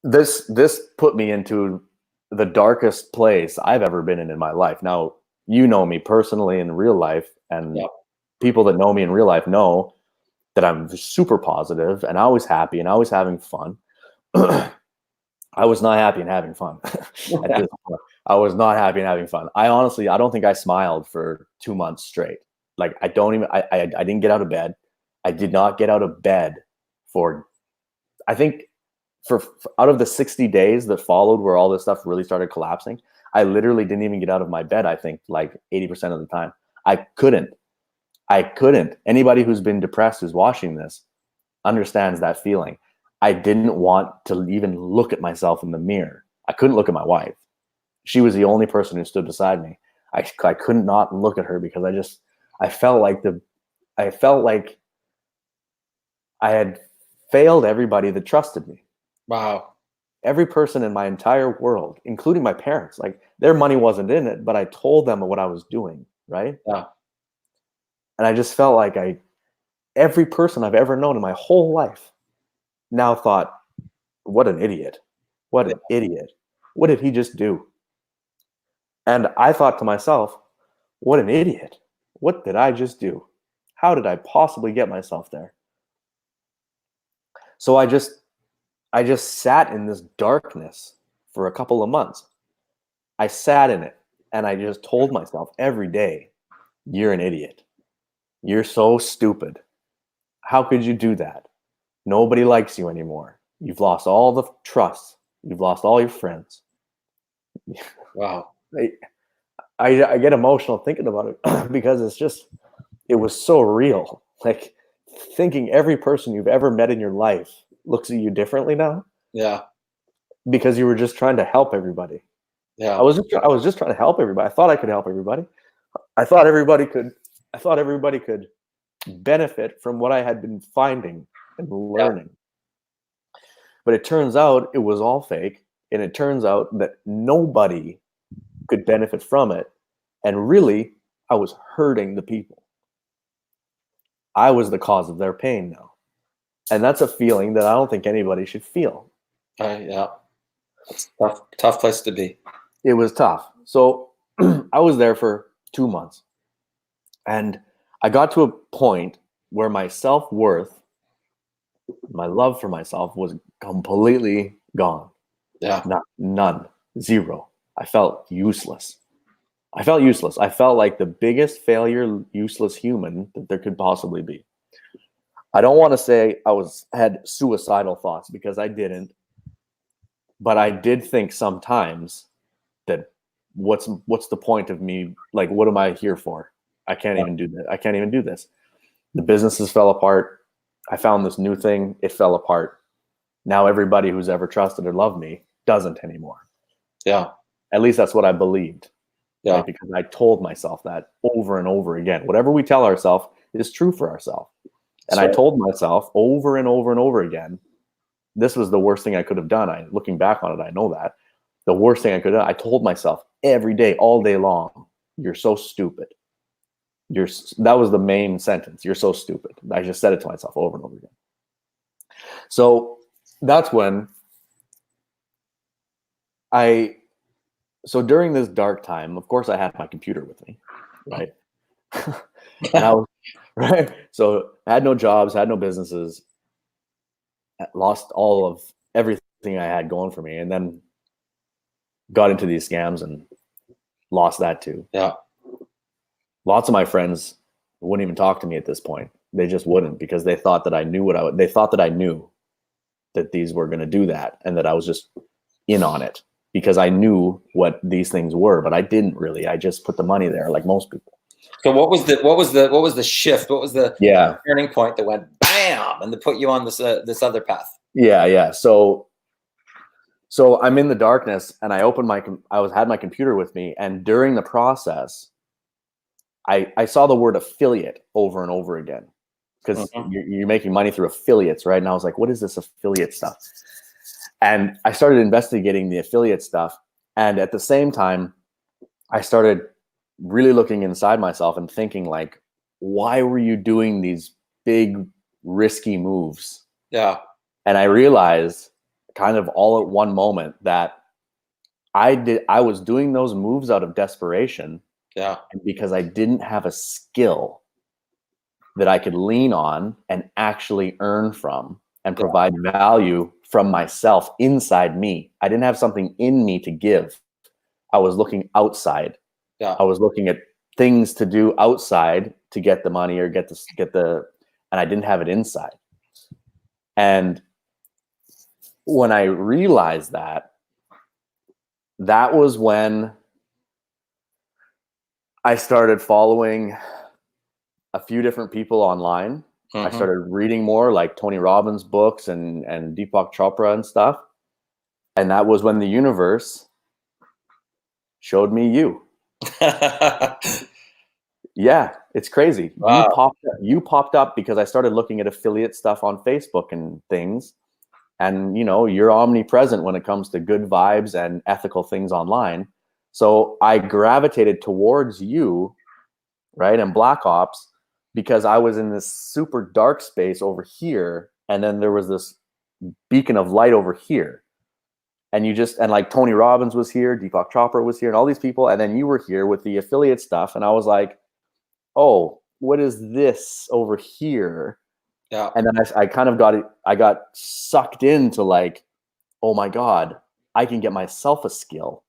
this put me into the darkest place I've ever been in my life. Now, you know me personally in real life, and people that know me in real life know that I'm super positive and always happy and always having fun. I was not happy and having fun. I was not happy and having fun. I don't think I smiled for 2 months straight. Like, I didn't get out of bed. I did not get out of bed for, I think, for out of the 60 days that followed where all this stuff really started collapsing, I literally didn't even get out of my bed. I think like 80% of the time I couldn't I couldn't. Anybody who's been depressed who's watching this understands that feeling. I didn't want to even look at myself in the mirror. I couldn't look at my wife. She was the only person who stood beside me. I couldn't not look at her because I felt like I had failed everybody that trusted me. Wow. Every person in my entire world, including my parents, like their money wasn't in it, but I told them what I was doing, right? Yeah. And I just felt like every person I've ever known in my whole life now thought, what an idiot. What an idiot. What did he just do? And I thought to myself, what an idiot. What did I just do? How did I possibly get myself there? So I just sat in this darkness for a couple of months. I sat in it and I just told myself every day, you're an idiot. You're so stupid. How could you do that? Nobody likes you anymore. You've lost all the trust. You've lost all your friends. Wow. I get emotional thinking about it because it was so real. Like thinking every person you've ever met in your life looks at you differently now. Yeah. Because you were just trying to help everybody. Yeah. I was just trying to help everybody. I thought I could help everybody. I thought everybody could benefit from what I had been finding and learning. Yeah. But it turns out it was all fake, and it turns out that nobody could benefit from it. And really, I was hurting the people. I was the cause of their pain now. And that's a feeling that I don't think anybody should feel. Yeah. It's a tough place to be. It was tough. So I was there for 2 months. And I got to a point where my self-worth, my love for myself was completely gone. Yeah. None. Zero. I felt useless. I felt like the biggest failure, useless human that there could possibly be. I don't want to say I had suicidal thoughts because I didn't. But I did think sometimes that what's the point of me? Like, what am I here for? I can't even do that. I can't even do this. The businesses fell apart. I found this new thing. It fell apart. Now everybody who's ever trusted or loved me doesn't anymore. Yeah. At least that's what I believed. Yeah. Right? Because I told myself that over and over again. Whatever we tell ourselves is true for ourselves. And I told myself over and over and over again, this was the worst thing I could have done. Looking back on it, I know that. The worst thing I could have done, I told myself every day, all day long, you're so stupid. That was the main sentence. You're so stupid. I just said it to myself over and over again. So that's when so during this dark time, of course, I had my computer with me, right? And I was, right? So I had no jobs, had no businesses, lost all of everything I had going for me, and then got into these scams and lost that too. Yeah. Lots of my friends wouldn't even talk to me at this point. They just wouldn't because they thought that I knew they thought that I knew that these were going to do that and that I was just in on it because I knew what these things were, but I didn't really. I just put the money there like most people. So what was the shift? What was the turning point that went bam and to put you on this other path? Yeah. So I'm in the darkness and I had my computer with me, and during the process, I saw the word affiliate over and over again because you're making money through affiliates, right? And I was like, what is this affiliate stuff? And I started investigating the affiliate stuff. And at the same time, I started really looking inside myself and thinking like, why were you doing these big risky moves? Yeah. And I realized kind of all at one moment that I was doing those moves out of desperation. Yeah. Because I didn't have a skill that I could lean on and actually earn from and provide value from myself inside me. I didn't have something in me to give. I was looking outside. Yeah. I was looking at things to do outside to get the money or and I didn't have it inside. And when I realized that was when I started following a few different people online. I Mm-hmm. started reading more, like Tony Robbins books and Deepak Chopra and stuff. And that was when the universe showed me you. Yeah, it's crazy. Wow. You popped up because I started looking at affiliate stuff on Facebook and things. And you know, you're omnipresent when it comes to good vibes and ethical things online. So I gravitated towards you, right? And Black Ops, because I was in this super dark space over here, and then there was this beacon of light over here. And like Tony Robbins was here, Deepak Chopra was here, and all these people, and then you were here with the affiliate stuff, and I was like, oh, what is this over here? Yeah. And then I kind of got sucked into like, oh my God, I can get myself a skill.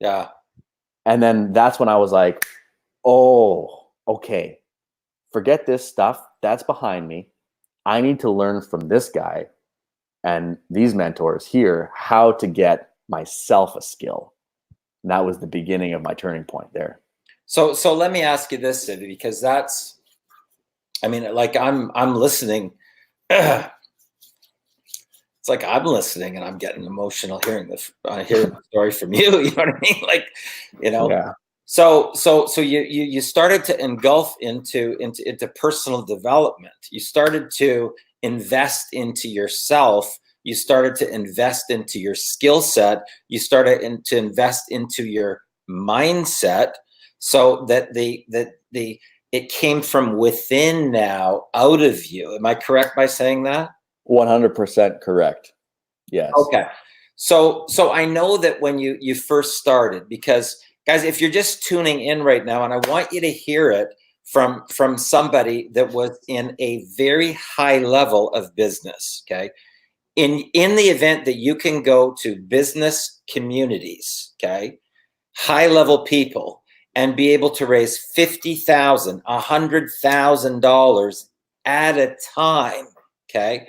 Yeah. And then that's when I was like, oh, okay, forget this stuff. That's behind me. I need to learn from this guy and these mentors here how to get myself a skill. And that was the beginning of my turning point there. So let me ask you this, Sid, because I mean, like I'm listening. It's like I'm listening and I'm getting emotional hearing the story from you. You know what I mean? Like, you know. Yeah. So you started to engulf into personal development. You started to invest into yourself. You started to invest into your skill set. You started to invest into your mindset, so that it came from within now, out of you. Am I correct by saying that? 100% correct. Yes. Okay. So I know that when you first started, because guys, if you're just tuning in right now, and I want you to hear it from somebody that was in a very high level of business, okay? In the event that you can go to business communities, okay, high level people, and be able to raise $50,000, $100,000 at a time, okay,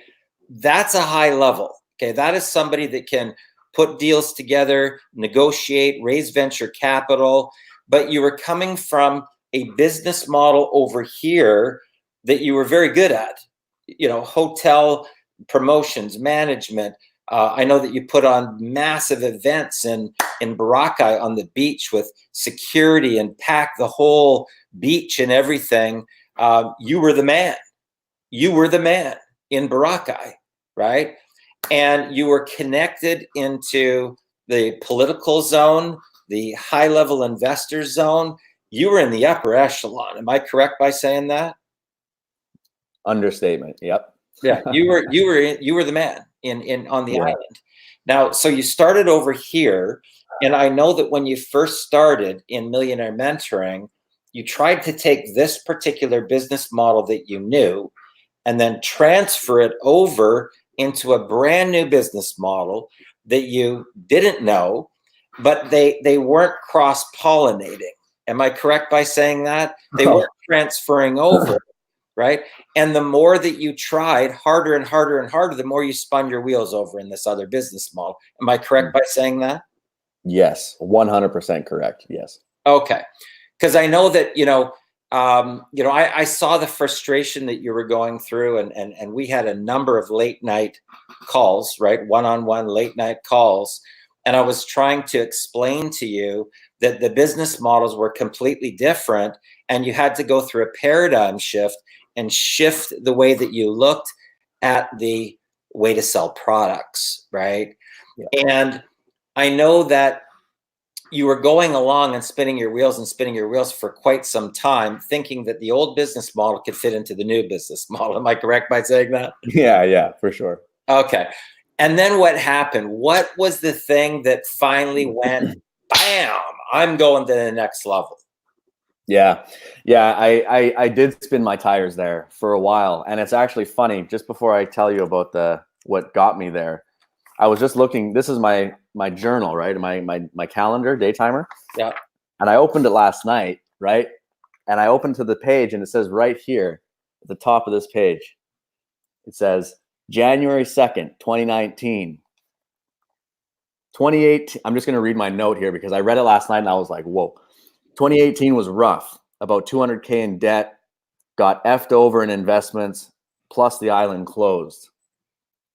that's a high level. Okay, that is somebody that can put deals together, negotiate, raise venture capital, but you were coming from a business model over here that you were very good at, you know, hotel promotions, management. I know that you put on massive events in Boracay on the beach with security and pack the whole beach and everything. You were the man. You were the man in Boracay, right? And you were connected into the political zone, the high level investor zone. You were in the upper echelon. Am I correct by saying that? Understatement. Yep. Yeah, you were the man in on the Yeah. island. Now, so you started over here, and I know that when you first started in Millionaire Mentoring, you tried to take this particular business model that you knew and then transfer it over into a brand new business model that you didn't know, but they weren't cross-pollinating. Am I correct by saying that? They weren't transferring over, right? And the more that you tried harder and harder and harder, the more you spun your wheels over in this other business model. Am I correct by saying that? Yes, 100% correct. Yes. Okay. Because I know that, I saw the frustration that you were going through, and we had a number of late night calls, right? One-on-one late night calls. And I was trying to explain to you that the business models were completely different, and you had to go through a paradigm shift and shift the way that you looked at the way to sell products, right? Yeah. And I know that you were going along and spinning your wheels for quite some time, thinking that the old business model could fit into the new business model. Am I correct by saying that? Yeah, for sure. Okay. And then what happened? What was the thing that finally went, bam, I'm going to the next level? Yeah. I did spin my tires there for a while, and it's actually funny. Just before I tell you about what got me there, I was just looking. This is my journal, right? My calendar, day timer. Yeah. And I opened it last night, right? And I opened to the page, and it says right here at the top of this page, it says January 2nd, 2019. 2018. I'm just going to read my note here because I read it last night and I was like, whoa. 2018 was rough. About 200K in debt. got effed over in investments, plus the island closed.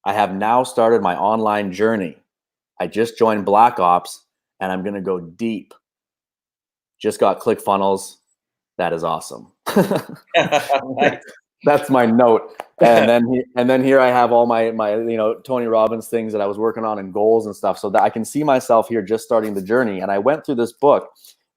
I have now started my online journey. I just joined Black Ops and I'm going to go deep. Just got ClickFunnels. That is awesome. Nice. That's my note. And then here I have all my Tony Robbins things that I was working on and goals and stuff, so that I can see myself here just starting the journey. And I went through this book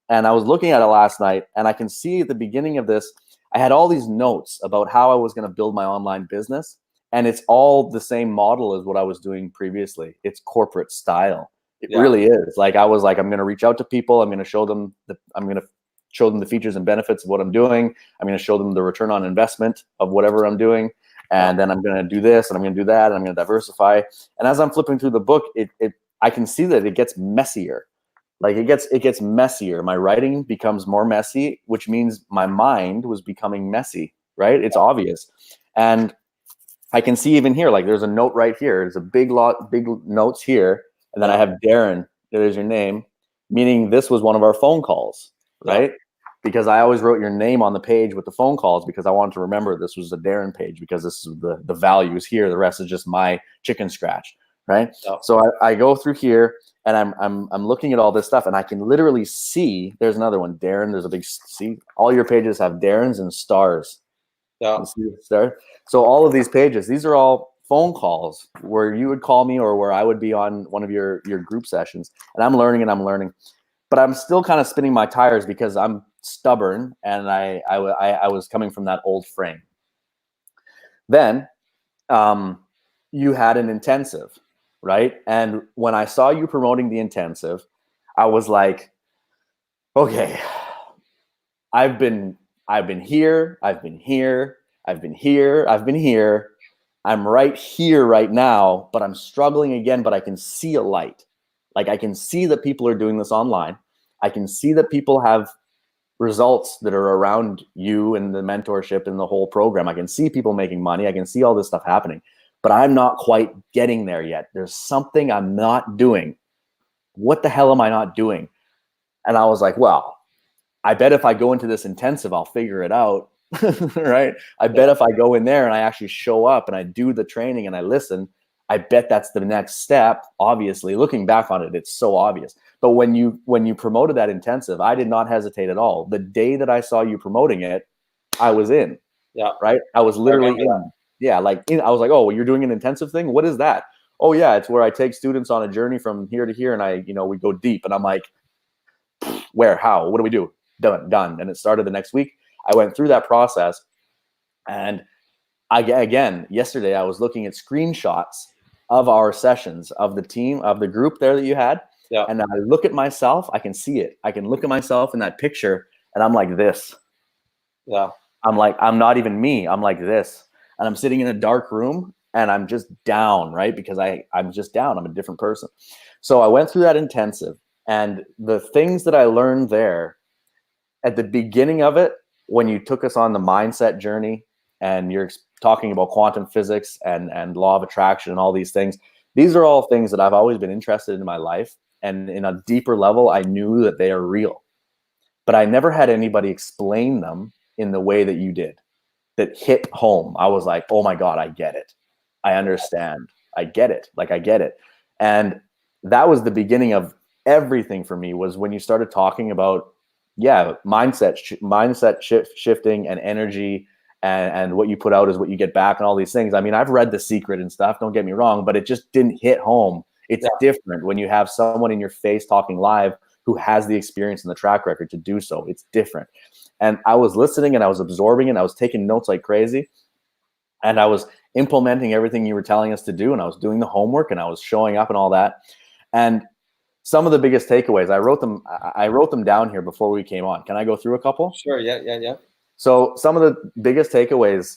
and I was looking at it last night, and I can see at the beginning of this, I had all these notes about how I was going to build my online business. And it's all the same model as what I was doing previously. It's corporate style. It really is. Like I was like, I'm going to reach out to people. I'm going to show them the features and benefits of what I'm doing. I'm going to show them the return on investment of whatever I'm doing. And then I'm going to do this and I'm going to do that. And I'm going to diversify. And as I'm flipping through the book, I can see that it gets messier. Like it gets messier. My writing becomes more messy, which means my mind was becoming messy, right? It's obvious. And I can see even here, like there's a note right here. There's a big notes here. And then I have Darren, there's your name, meaning this was one of our phone calls, right? Because I always wrote your name on the page with the phone calls because I wanted to remember this was a Darren page because this is the values here. The rest is just my chicken scratch, right? So I go through here and I'm looking at all this stuff and I can literally see, there's another one, Darren, there's a big, see, all your pages have Darrens and stars. Yeah. So all of these pages, these are all phone calls where you would call me or where I would be on one of your group sessions, and I'm learning, but I'm still kind of spinning my tires because I'm stubborn and I was coming from that old frame. Then you had an intensive, right? And when I saw you promoting the intensive, I was like, okay, I've been here, I've been here, I've been here, I've been here. I'm right here right now, but I'm struggling again, but I can see a light. Like I can see that people are doing this online. I can see that people have results that are around you and the mentorship and the whole program. I can see people making money. I can see all this stuff happening, but I'm not quite getting there yet. There's something I'm not doing. What the hell am I not doing? And I was like, well, I bet if I go into this intensive, I'll figure it out. Right? I bet if I go in there and I actually show up and I do the training and I listen, I bet that's the next step. Obviously, looking back on it, it's so obvious. But when you promoted that intensive, I did not hesitate at all. The day that I saw you promoting it, I was in. Yeah. Right? I was literally in. Yeah, I was like, oh, well, you're doing an intensive thing? What is that? Oh yeah, it's where I take students on a journey from here to here and we go deep. And I'm like, where, how, what do we do? Done. And it started the next week. I went through that process, and yesterday I was looking at screenshots of our sessions, of the team, of the group there that you had. Yeah. And I look at myself, I can see it. I can look at myself in that picture and I'm like this. Yeah. I'm like, I'm not even me. I'm like this. And I'm sitting in a dark room and I'm just down, right? Because I'm just down. I'm a different person. So I went through that intensive, and the things that I learned there at the beginning of it, when you took us on the mindset journey and you're talking about quantum physics and law of attraction and all these things, these are all things that I've always been interested in my life. And in a deeper level, I knew that they are real, but I never had anybody explain them in the way that you did, that hit home. I was like, oh my God, I get it. I understand. I get it. Like I get it. And that was the beginning of everything for me, was when you started talking about mindset shifting and energy, and what you put out is what you get back and all these things. I mean, I've read The Secret and stuff, don't get me wrong, but it just didn't hit home. It's different when you have someone in your face talking live who has the experience and the track record to do so. It's different. And I was listening and I was absorbing and I was taking notes like crazy. And I was implementing everything you were telling us to do. And I was doing the homework and I was showing up and all that. And some of the biggest takeaways, I wrote them down here before we came on. Can I go through a couple? Sure. Yeah. So some of the biggest takeaways,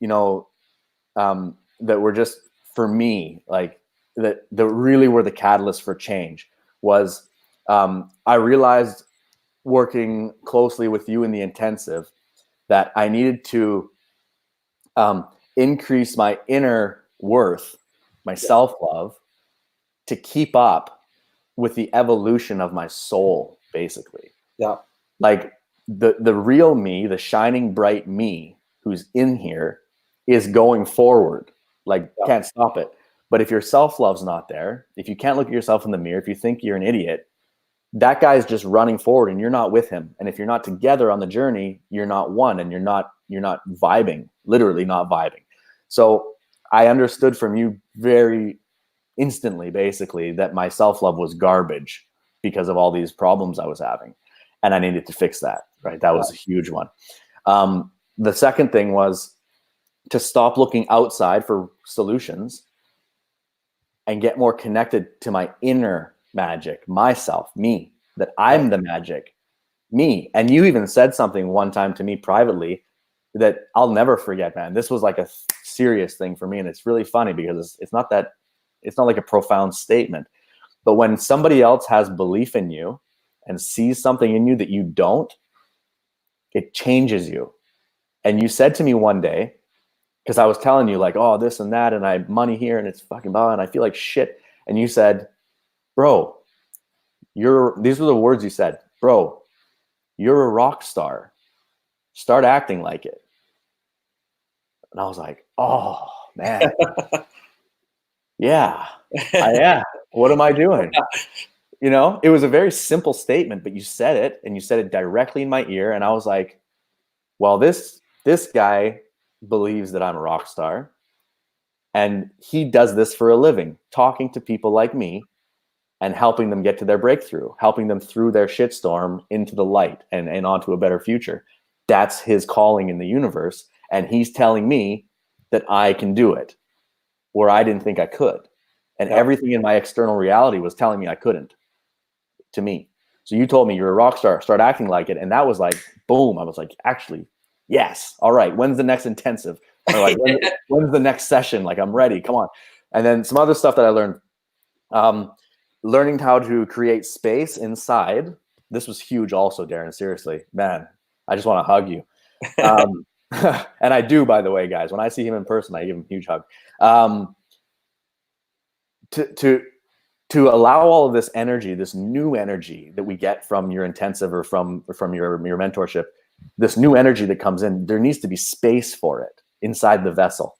that were just for me, like that really were the catalyst for change, was I realized working closely with you in the intensive that I needed to increase my inner worth, my self-love, to keep up with the evolution of my soul, basically. Yeah. Like the real me, the shining bright me who's in here is going forward. Like, can't stop it. But if your self-love's not there, if you can't look at yourself in the mirror, if you think you're an idiot, that guy's just running forward and you're not with him. And if you're not together on the journey, you're not one, and you're not vibing, literally not vibing. So I understood from you very instantly, basically, that my self-love was garbage because of all these problems I was having. And I needed to fix that, right? That was a huge one. The second thing was to stop looking outside for solutions and get more connected to my inner magic, myself, me, that I'm the magic, me. And you even said something one time to me privately that I'll never forget, man. This was like a serious thing for me. And it's really funny because it's not like a profound statement, but when somebody else has belief in you and sees something in you that you don't, it changes you. And you said to me one day, because I was telling you like, oh, this and that, and I have money here and it's fucking blah, and I feel like shit. And you said, bro, these were the words you said, bro, you're a rock star. Start acting like it. And I was like, oh man. Yeah, I am. What am I doing? You know, it was a very simple statement, but you said it, and you said it directly in my ear. And I was like, well, this guy believes that I'm a rock star, and he does this for a living, talking to people like me and helping them get to their breakthrough, helping them through their shitstorm into the light and onto a better future. That's his calling in the universe. And he's telling me that I can do it where I didn't think I could. And everything in my external reality was telling me I couldn't, to me. So you told me you're a rock star, start acting like it. And that was like, boom. I was like, actually, yes. All right. When's the next intensive? Or like, when's the next session? Like, I'm ready. Come on. And then some other stuff that I learned, learning how to create space inside. This was huge also, Darren. Seriously, man, I just want to hug you. And I do, by the way, guys, when I see him in person, I give him a huge hug. To allow all of this energy, this new energy that we get from your intensive or from your mentorship, this new energy that comes in, there needs to be space for it inside the vessel.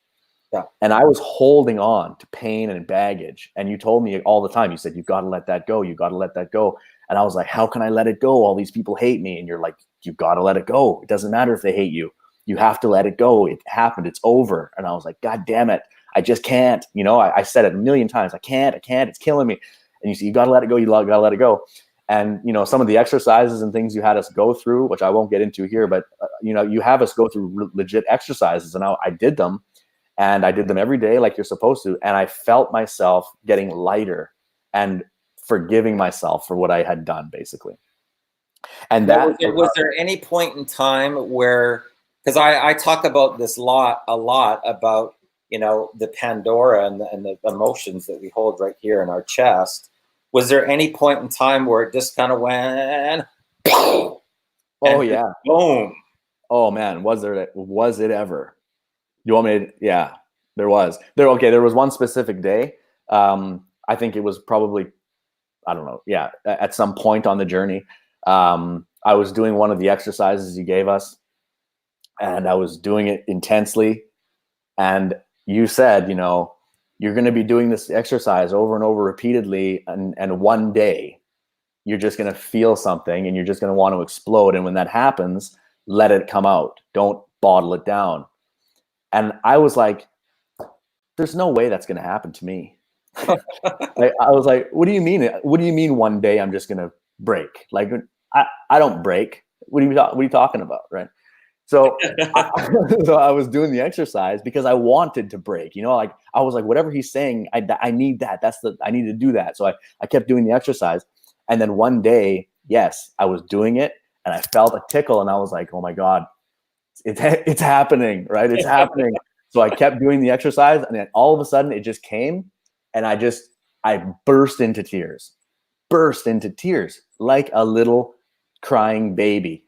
Yeah. And I was holding on to pain and baggage. And you told me all the time, you said, you've got to let that go. You got to let that go. And I was like, how can I let it go? All these people hate me. And you're like, you've got to let it go. It doesn't matter if they hate you. You have to let it go. It happened. It's over. And I was like, God damn it. I just can't. You know, I said it a million times. I can't. It's killing me. And you see, you got to let it go. You got to let it go. And, you know, some of the exercises and things you had us go through, which I won't get into here, but, you know, you have us go through legit exercises. And I did them. And I did them every day like you're supposed to. And I felt myself getting lighter and forgiving myself for what I had done, basically. And was there any point in time where, because I talk about this a lot about, you know, the Pandora and the emotions that we hold right here in our chest. Was there any point in time where it just kind of went, oh yeah, boom? Oh man, was it ever? You want me to? Yeah, there was. There was one specific day. I think it was probably, I don't know. Yeah, at some point on the journey, I was doing one of the exercises you gave us, and I was doing it intensely. And you said, you know, you're going to be doing this exercise over and over repeatedly, and one day you're just going to feel something, and you're just going to want to explode. And when that happens, let it come out. Don't bottle it down. And I was like, there's no way that's going to happen to me. I was like, what do you mean? What do you mean one day I'm just going to break? Like, I don't break. What are you talking about? Right. So, so I was doing the exercise because I wanted to break, you know, like I was like, whatever he's saying, I need that. I need to do that. So I kept doing the exercise. And then one day, yes, I was doing it and I felt a tickle and I was like, oh my God, it's happening, right? It's happening. So I kept doing the exercise and then all of a sudden it just came and I burst into tears like a little crying baby.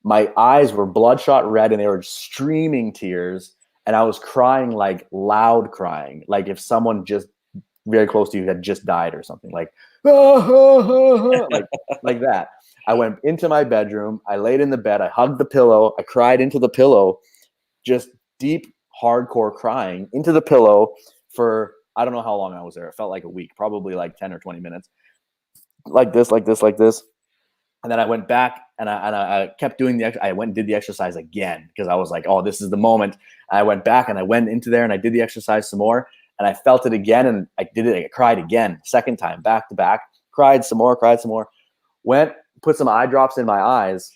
My eyes were bloodshot red and they were streaming tears. And I was crying, like loud crying, like if someone just very close to you had just died or something, like like that. I went into my bedroom. I laid in the bed. I hugged the pillow. I cried into the pillow, just deep, hardcore crying into the pillow for, I don't know how long I was there. It felt like a week, probably like 10 or 20 minutes. Like this, like this, like this. And then I went back and I kept doing I went and did the exercise again because I was like, oh, this is the moment. I went back and I went into there and I did the exercise some more and I felt it again and I did it. I cried again, second time, back to back, cried some more, went, put some eye drops in my eyes,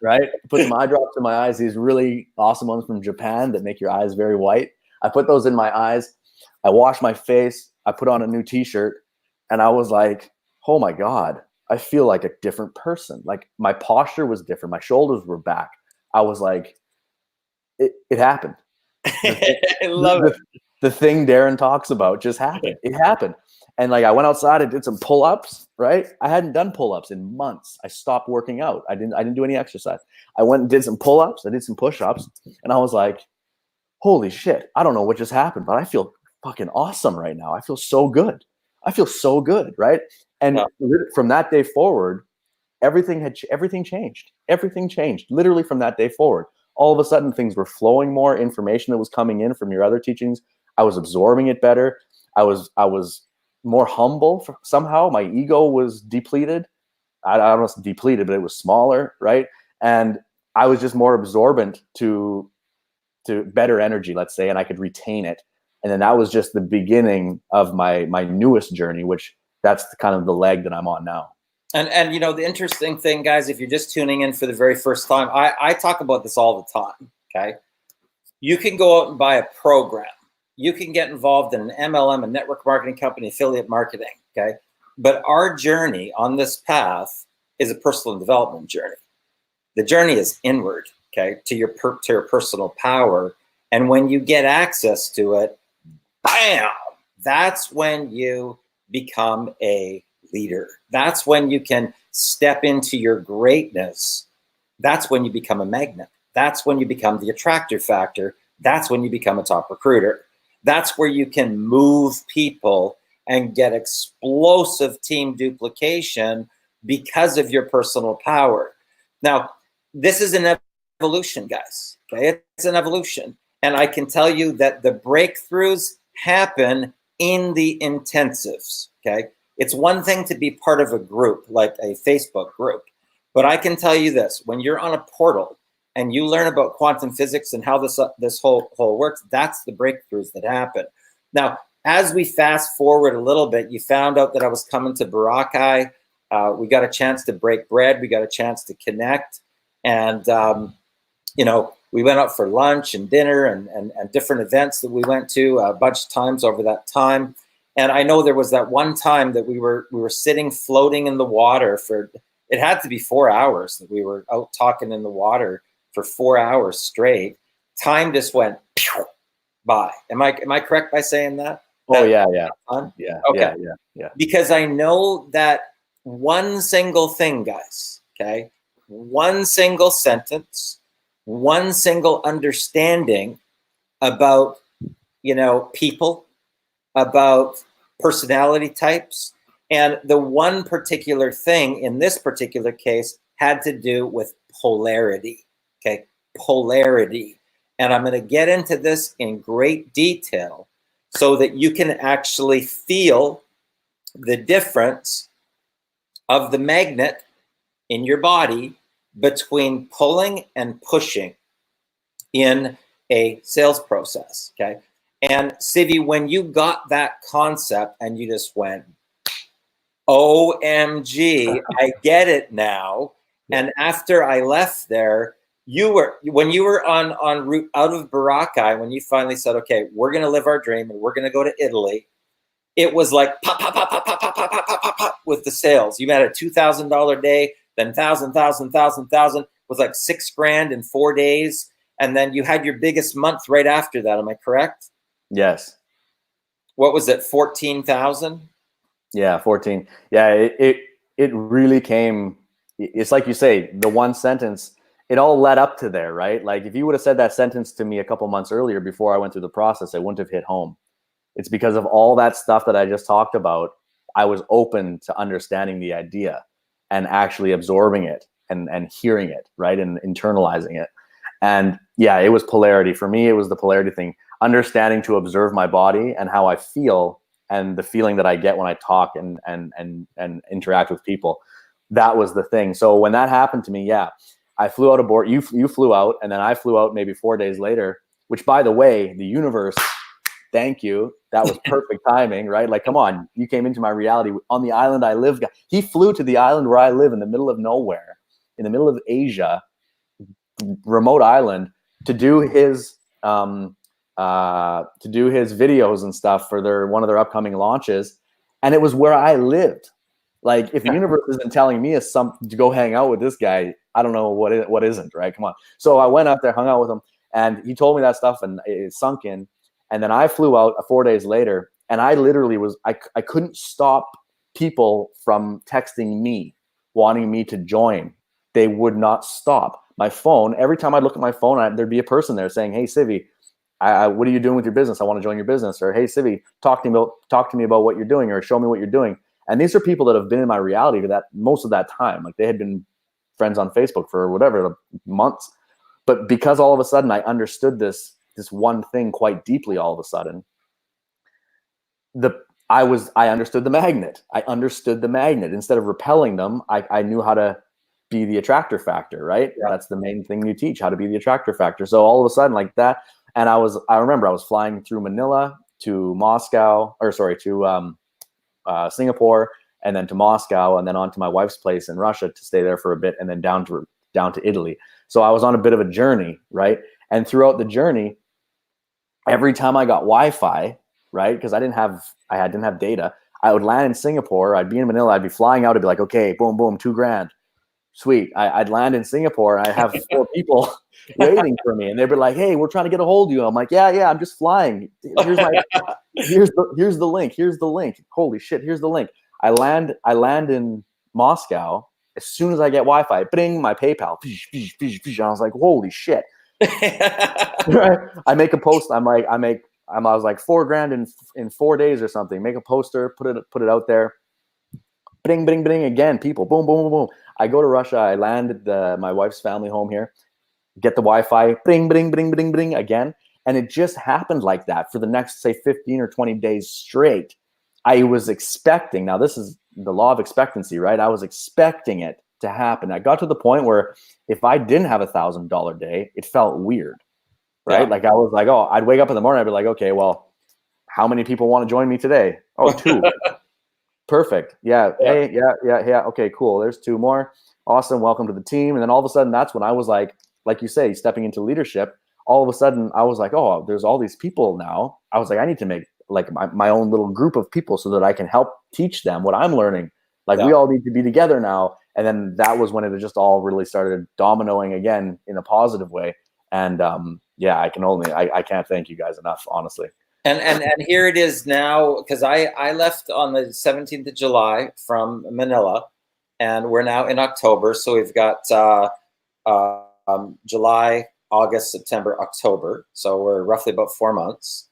right? Put some eye drops in my eyes, these really awesome ones from Japan that make your eyes very white. I put those in my eyes. I washed my face. I put on a new t-shirt and I was like, oh my God. I feel like a different person. Like my posture was different. My shoulders were back. I was like, it happened. I love it. The thing Darren talks about just happened. It happened. And like I went outside and did some pull-ups, right? I hadn't done pull-ups in months. I stopped working out. I didn't do any exercise. I went and did some pull-ups. I did some push-ups. And I was like, holy shit. I don't know what just happened, but I feel fucking awesome right now. I feel so good. Right? And from that day forward, everything changed. Everything changed literally from that day forward. All of a sudden, things were flowing more. Information that was coming in from your other teachings, I was absorbing it better. I was more humble somehow. My ego was depleted. I don't know if it's depleted, but it was smaller, right? And I was just more absorbent to better energy, let's say, and I could retain it. And then that was just the beginning of my newest journey, which that's kind of the leg that I'm on now. And you know, the interesting thing, guys, if you're just tuning in for the very first time, I talk about this all the time, okay? You can go out and buy a program. You can get involved in an MLM, a network marketing company, affiliate marketing, okay? But our journey on this path is a personal development journey. The journey is inward, okay, to your personal power. And when you get access to it, bam, that's when you become a leader. That's when you can step into your greatness. That's when you become a magnet. That's when you become the attractor factor. That's when you become a top recruiter. That's where you can move people and get explosive team duplication because of your personal power. Now, this is an evolution, guys. Okay, it's an evolution. And I can tell you that the breakthroughs happen in the intensives, okay? It's one thing to be part of a group, like a Facebook group. But I can tell you this, when you're on a portal and you learn about quantum physics and how this whole works, that's the breakthroughs that happen. Now, as we fast forward a little bit, you found out that I was coming to Boracay. We got a chance to break bread. We got a chance to connect. And, you know, we went out for lunch and dinner and different events that we went to a bunch of times over that time. And I know there was that one time that we were sitting floating in the water for, it had to be 4 hours that we were out talking in the water for 4 hours straight. Time just went by. Am I correct by saying that? Oh yeah. Yeah. Okay. Yeah. Because I know that one single thing, guys, okay? One single sentence, one single understanding about, you know, people, about personality types. And the one particular thing in this particular case had to do with polarity, okay? Polarity. And I'm going to get into this in great detail so that you can actually feel the difference of the magnet in your body between pulling and pushing in a sales process, okay? And Sivi, when you got that concept and you just went, OMG, I get it now. And after I left there, when you were on route out of Boracay, when you finally said, okay, we're going to live our dream and we're going to go to Italy, it was like pop, pop, pop, pop, pop, pop, pop, pop, pop, pop with the sales. You had a $2,000 day, then 1,000, 1,000, 1,000, 1,000 was like $6,000 in 4 days. And then you had your biggest month right after that. Am I correct? Yes. What was it? 14,000? Yeah, 14. Yeah, it really came. It's like you say, the one sentence, it all led up to there, right? Like if you would have said that sentence to me a couple months earlier before I went through the process, it wouldn't have hit home. It's because of all that stuff that I just talked about I was open to understanding the idea and actually absorbing it and hearing it, right, and internalizing it. And yeah, it was polarity for me. It was the polarity thing, understanding to observe my body and how I feel and the feeling that I get when I talk and interact with people. That was the thing. So when that happened to me, yeah, I flew out aboard. You flew out, and then I flew out maybe 4 days later. Which, by the way, the universe, thank you. That was perfect timing, right? Like, come on, you came into my reality on the island I live. He flew to the island where I live in the middle of nowhere, in the middle of Asia, remote island, to do his videos and stuff for one of their upcoming launches, and it was where I lived. Like, if the universe isn't telling me to go hang out with this guy, I don't know what isn't, right? Come on. So I went out there, hung out with him, and he told me that stuff, and it sunk in. And then I flew out 4 days later, and I literally I couldn't stop people from texting me, wanting me to join. They would not stop. My phone, every time I look at my phone, there'd be a person there saying, "Hey, Civi, what are you doing with your business? I want to join your business." Or, "Hey, Civi, talk to me about what you're doing, or show me what you're doing." And these are people that have been in my reality for that most of that time. Like, they had been friends on Facebook for whatever, months. But because all of a sudden I understood this one thing quite deeply, all of a sudden, I understood the magnet. I understood the magnet. Instead of repelling them, I knew how to be the attractor factor, right? Yeah. That's the main thing you teach, how to be the attractor factor. So all of a sudden, like that, and I remember I was flying through Manila to Singapore, and then to Moscow, and then on to my wife's place in Russia to stay there for a bit, and then down to Italy. So I was on a bit of a journey, right? And throughout the journey, every time I got Wi-Fi, right, because I didn't have data, I would land in Singapore. I'd be in Manila. I'd be flying out. I'd be like, okay, boom, boom, $2,000, sweet. I'd land in Singapore, and I have 4 people waiting for me, and they'd be like, "Hey, we're trying to get a hold of you." I'm like, "Yeah, I'm just flying. Here's the link. Here's the link. Holy shit, here's the link." I land in Moscow. As soon as I get Wi-Fi, bring my PayPal. And I was like, "Holy shit!" I make a post. I was like $4,000 in 4 days or something. Make a poster, put it out there. Bring, bring, bring again, people. Boom, boom, boom, boom. I go to Russia. I land at my wife's family home here. Get the Wi-Fi. Bring, bring, bring, bring, bring again. And it just happened like that for the next, say, 15 or 20 days straight. I was expecting. Now, this is the law of expectancy, right? I was expecting it to happen. I got to the point where if I didn't have $1,000 day, it felt weird, right? Yeah. Like, I was like, oh, I'd wake up in the morning. I'd be like, okay, well, how many people want to join me today? Oh, 2. Perfect. Yeah. Hey, yeah. Okay, cool. There's 2 more. Awesome. Welcome to the team. And then all of a sudden, that's when I was like you say, stepping into leadership. All of a sudden, I was like, oh, there's all these people now. I was like, I need to make like my own little group of people so that I can help teach them what I'm learning. Like, we all need to be together now. And then that was when it just all really started dominoing again in a positive way. And I can't thank you guys enough, honestly. And here it is now, because I left on the 17th of July from Manila, and we're now in October. So we've got July, August, September, October. So we're roughly about 4 months.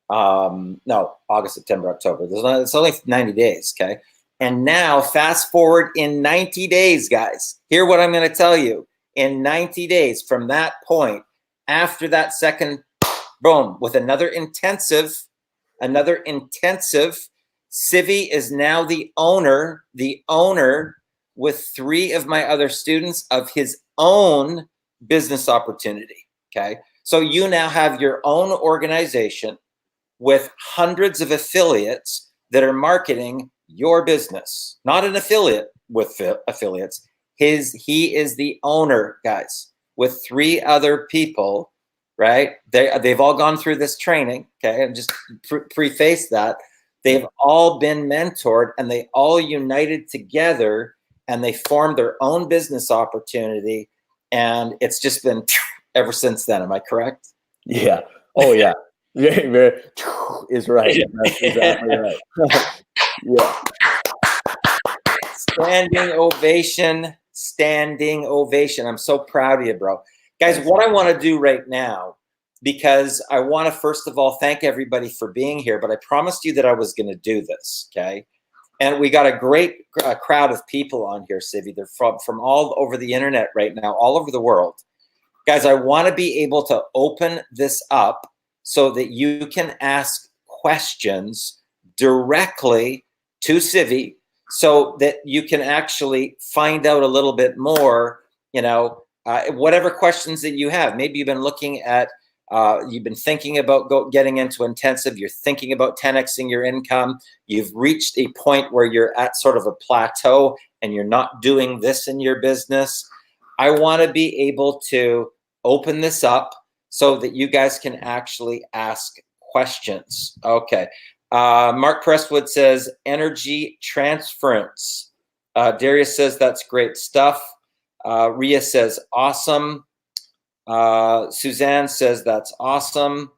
No, August, September, October. It's only 90 days, okay? And now, fast forward in 90 days, guys. Hear what I'm going to tell you. In 90 days, from that point, after that second, boom, with another intensive, Civi is now the owner with 3 of my other students of his own business opportunity, okay? So you now have your own organization with hundreds of affiliates that are marketing your business. Not an affiliate with affiliates. He is the owner, guys, with 3 other people, right? They've all gone through this training, okay? And just preface that. They've all been mentored, and they all united together, and they formed their own business opportunity. And it's just been ever since then. Am I correct? Yeah. Oh, yeah. Yeah, is right. That's exactly right. Yeah. Standing ovation. I'm so proud of you, bro. Guys, what I want to do right now, because I want to first of all thank everybody for being here, but I promised you that I was going to do this, okay? And we got a great crowd of people on here, Civi. They're from all over the internet right now, all over the world. Guys, I want to be able to open this up so that you can ask questions directly to Civi so that you can actually find out a little bit more, whatever questions that you have. Maybe you've been looking at, you've been thinking about getting into intensive, you're thinking about 10xing your income, you've reached a point where you're at sort of a plateau and you're not doing this in your business. I want to be able to open this up so that you guys can actually ask questions. Okay. Mark Presswood says energy transference. Darius says that's great stuff. Ria says awesome. Suzanne says that's awesome.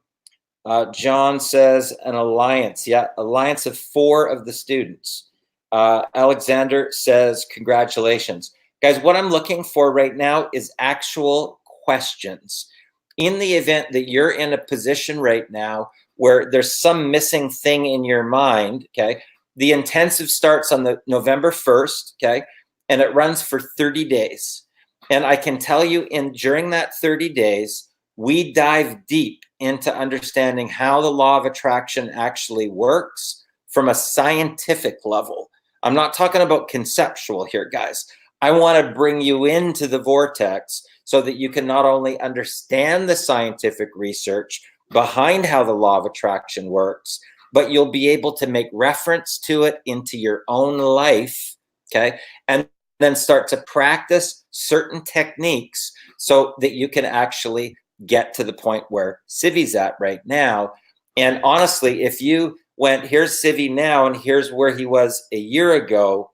John says an alliance. Yeah, alliance of 4 of the students. Alexander says congratulations. Guys, what I'm looking for right now is actual questions. In the event that you're in a position right now where there's some missing thing in your mind, okay, the intensive starts on the November 1st, okay, and it runs for 30 days. And I can tell you during that 30 days, we dive deep into understanding how the law of attraction actually works from a scientific level. I'm not talking about conceptual here, guys. I want to bring you into the vortex so that you can not only understand the scientific research behind how the law of attraction works, but you'll be able to make reference to it into your own life, okay? And then start to practice certain techniques so that you can actually get to the point where Civi's at right now. And honestly, if you went, here's Civi now, and here's where he was a year ago,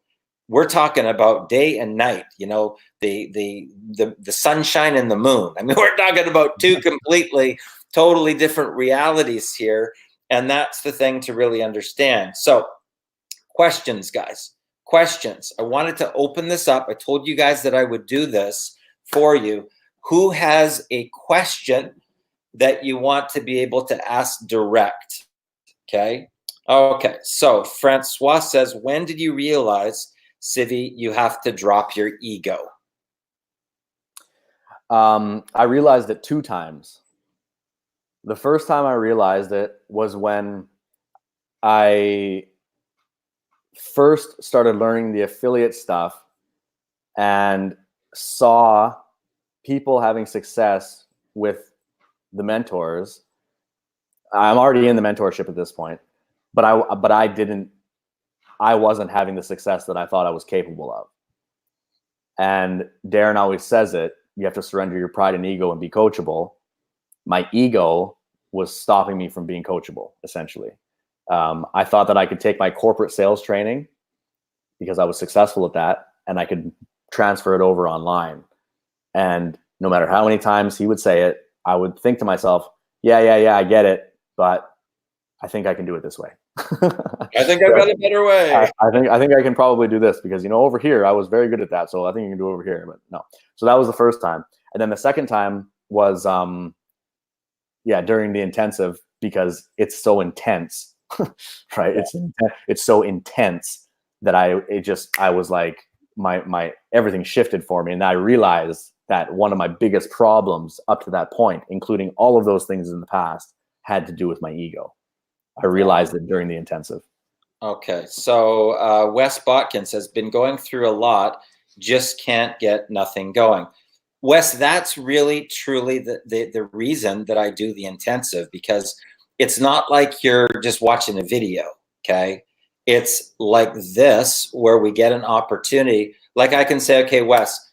we're talking about day and night, the sunshine and the moon. I mean, we're talking about 2 completely, totally different realities here. And that's the thing to really understand. So questions, guys, questions. I wanted to open this up. I told you guys that I would do this for you. Who has a question that you want to be able to ask direct? Okay. Okay. So Francois says, when did you realize, Civi, you have to drop your ego? I realized it 2 times. The first time I realized it was when I first started learning the affiliate stuff and saw people having success with the mentors. I'm already in the mentorship at this point, but I wasn't having the success that I thought I was capable of. And Darren always says it, you have to surrender your pride and ego and be coachable. My ego was stopping me from being coachable, essentially. I thought that I could take my corporate sales training because I was successful at that and I could transfer it over online. And no matter how many times he would say it, I would think to myself, yeah, I get it, but I think I can do it this way. I think I've got a better way. I think I can probably do this because, over here, I was very good at that. So I think you can do it over here, but no. So that was the first time. And then the second time was, during the intensive, because it's so intense, right? It's so intense that I was like, my everything shifted for me. And I realized that one of my biggest problems up to that point, including all of those things in the past, had to do with my ego. I realized it during the intensive. Okay. So Wes Botkin says, been going through a lot, just can't get nothing going. Wes, that's really, truly the reason that I do the intensive, because it's not like you're just watching a video, okay? It's like this, where we get an opportunity. Like I can say, okay, Wes,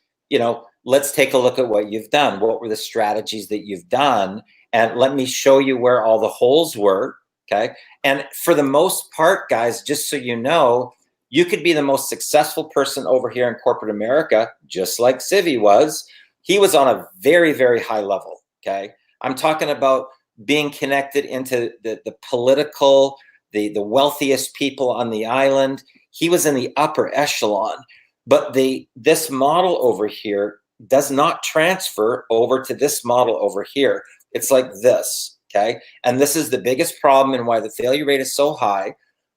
let's take a look at what you've done. What were the strategies that you've done? And let me show you where all the holes were, okay? And for the most part, guys, just so you know, you could be the most successful person over here in corporate America, just like Civi was. He was on a very, very high level, okay? I'm talking about being connected into the political, the wealthiest people on the island. He was in the upper echelon. But this model over here does not transfer over to this model over here. It's like this, okay? And this is the biggest problem and why the failure rate is so high,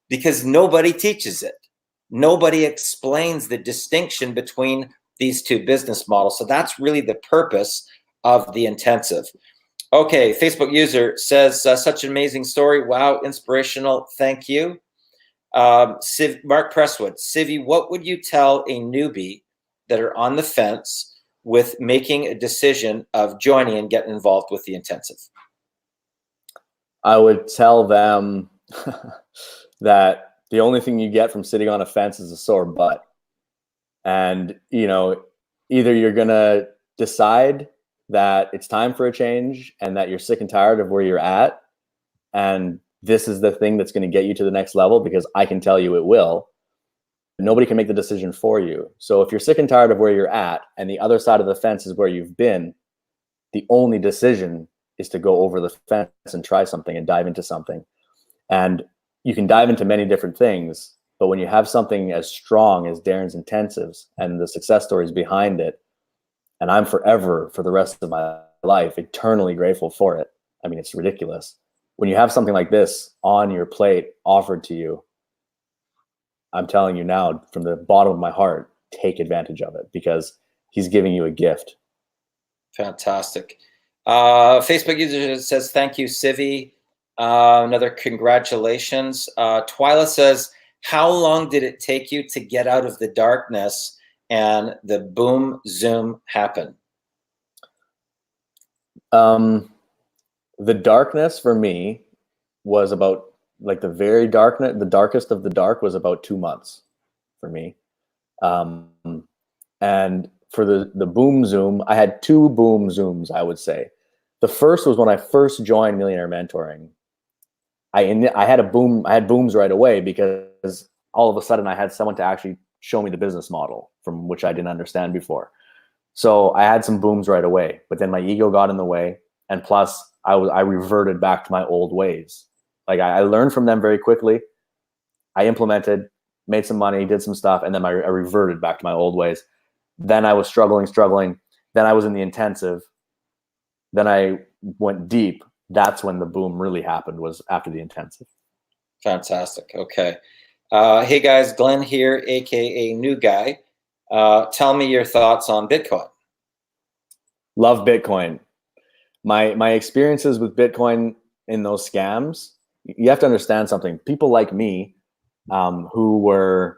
because nobody teaches it. Nobody explains the distinction between these two business models. So that's really the purpose of the intensive. Okay, Facebook user says, such an amazing story. Wow, inspirational. Thank you. Mark Presswood, Civi, what would you tell a newbie that are on the fence with making a decision of joining and getting involved with the intensive? I would tell them that the only thing you get from sitting on a fence is a sore butt. And, you know, either you're going to decide that it's time for a change and that you're sick and tired of where you're at, and this is the thing that's going to get you to the next level, because I can tell you it will. Nobody can make the decision for you. So if you're sick and tired of where you're at and the other side of the fence is where you've been, the only decision is to go over the fence and try something and dive into something. And you can dive into many different things, but when you have something as strong as Darren's intensives and the success stories behind it, and I'm forever, for the rest of my life, eternally grateful for it. I mean, it's ridiculous. When you have something like this on your plate offered to you, I'm telling you now, from the bottom of my heart, take advantage of it, because he's giving you a gift. Fantastic. Facebook user says, thank you, Civi. Another congratulations. Twyla says, how long did it take you to get out of the darkness and the boom zoom happen? The darkness for me was about, like, the very darkness, the darkest of the dark was about 2 months for me. And for the boom zoom, I had 2 boom zooms, I would say. The first was when I first joined Millionaire Mentoring. I had booms right away, because all of a sudden I had someone to actually show me the business model, from which I didn't understand before. So I had some booms right away, but then my ego got in the way. And plus I reverted back to my old ways. Like, I learned from them very quickly. I implemented, made some money, did some stuff, and then I reverted back to my old ways. Then I was struggling. Then I was in the intensive. Then I went deep. That's when the boom really happened, was after the intensive. Fantastic. Okay. Hey guys, Glenn here, AKA New Guy. Tell me your thoughts on Bitcoin. Love Bitcoin. My experiences with Bitcoin in those scams, you have to understand something. People like me, who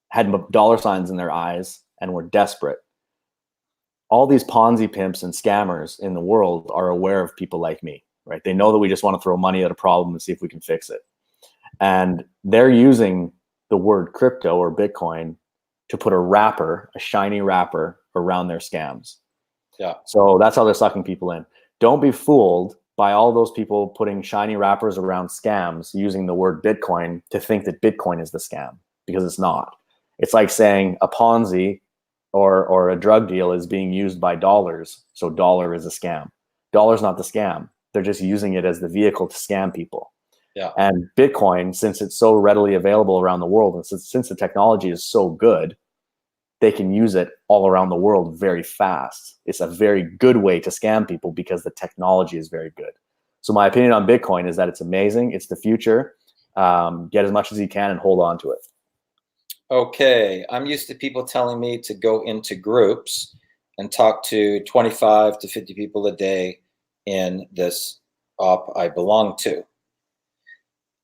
had dollar signs in their eyes and were desperate. All these Ponzi pimps and scammers in the world are aware of people like me, right? They know that we just want to throw money at a problem and see if we can fix it. And they're using the word crypto or Bitcoin to put a shiny wrapper around their scams. Yeah. So that's how they're sucking people in. Don't be fooled by all those people putting shiny wrappers around scams using the word Bitcoin to think that Bitcoin is the scam, because it's not. It's like saying a Ponzi or a drug deal is being used by dollars, so dollar is a scam. Dollar's not the scam. They're just using it as the vehicle to scam people. Yeah. And Bitcoin, since it's so readily available around the world, and since the technology is so good, they can use it all around the world very fast. It's a very good way to scam people because the technology is very good. So my opinion on Bitcoin is that it's amazing. It's the future. Get as much as you can and hold on to it. Okay. I'm used to people telling me to go into groups and talk to 25 to 50 people a day in this op I belong to.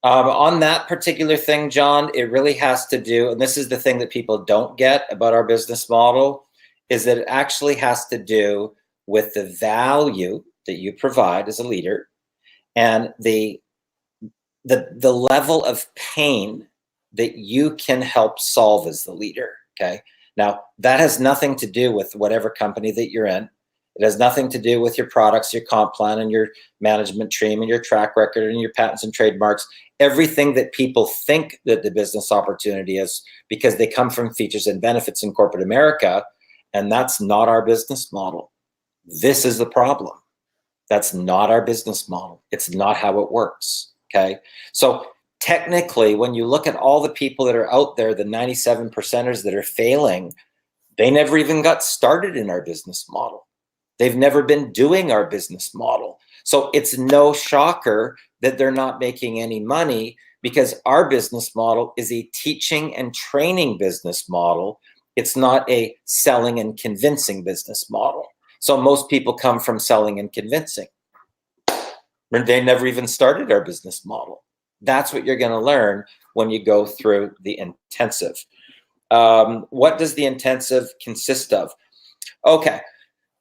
On that particular thing, John, it really has to do, and this is the thing that people don't get about our business model, is that it actually has to do with the value that you provide as a leader and the level of pain that you can help solve as the leader. Okay. Now, that has nothing to do with whatever company that you're in. It has nothing to do with your products, your comp plan, and your management team, and your track record, and your patents and trademarks. Everything that people think that the business opportunity is, because they come from features and benefits in corporate America, and that's not our business model. This is the problem. That's not our business model. It's not how it works. Okay. So technically, when you look at all the people that are out there, the 97%ers that are failing, they never even got started in our business model. They've never been doing our business model. So it's no shocker that they're not making any money, because our business model is a teaching and training business model. It's not a selling and convincing business model. So most people come from selling and convincing. They never even started our business model. That's what you're going to learn when you go through the intensive. What does the intensive consist of? Okay,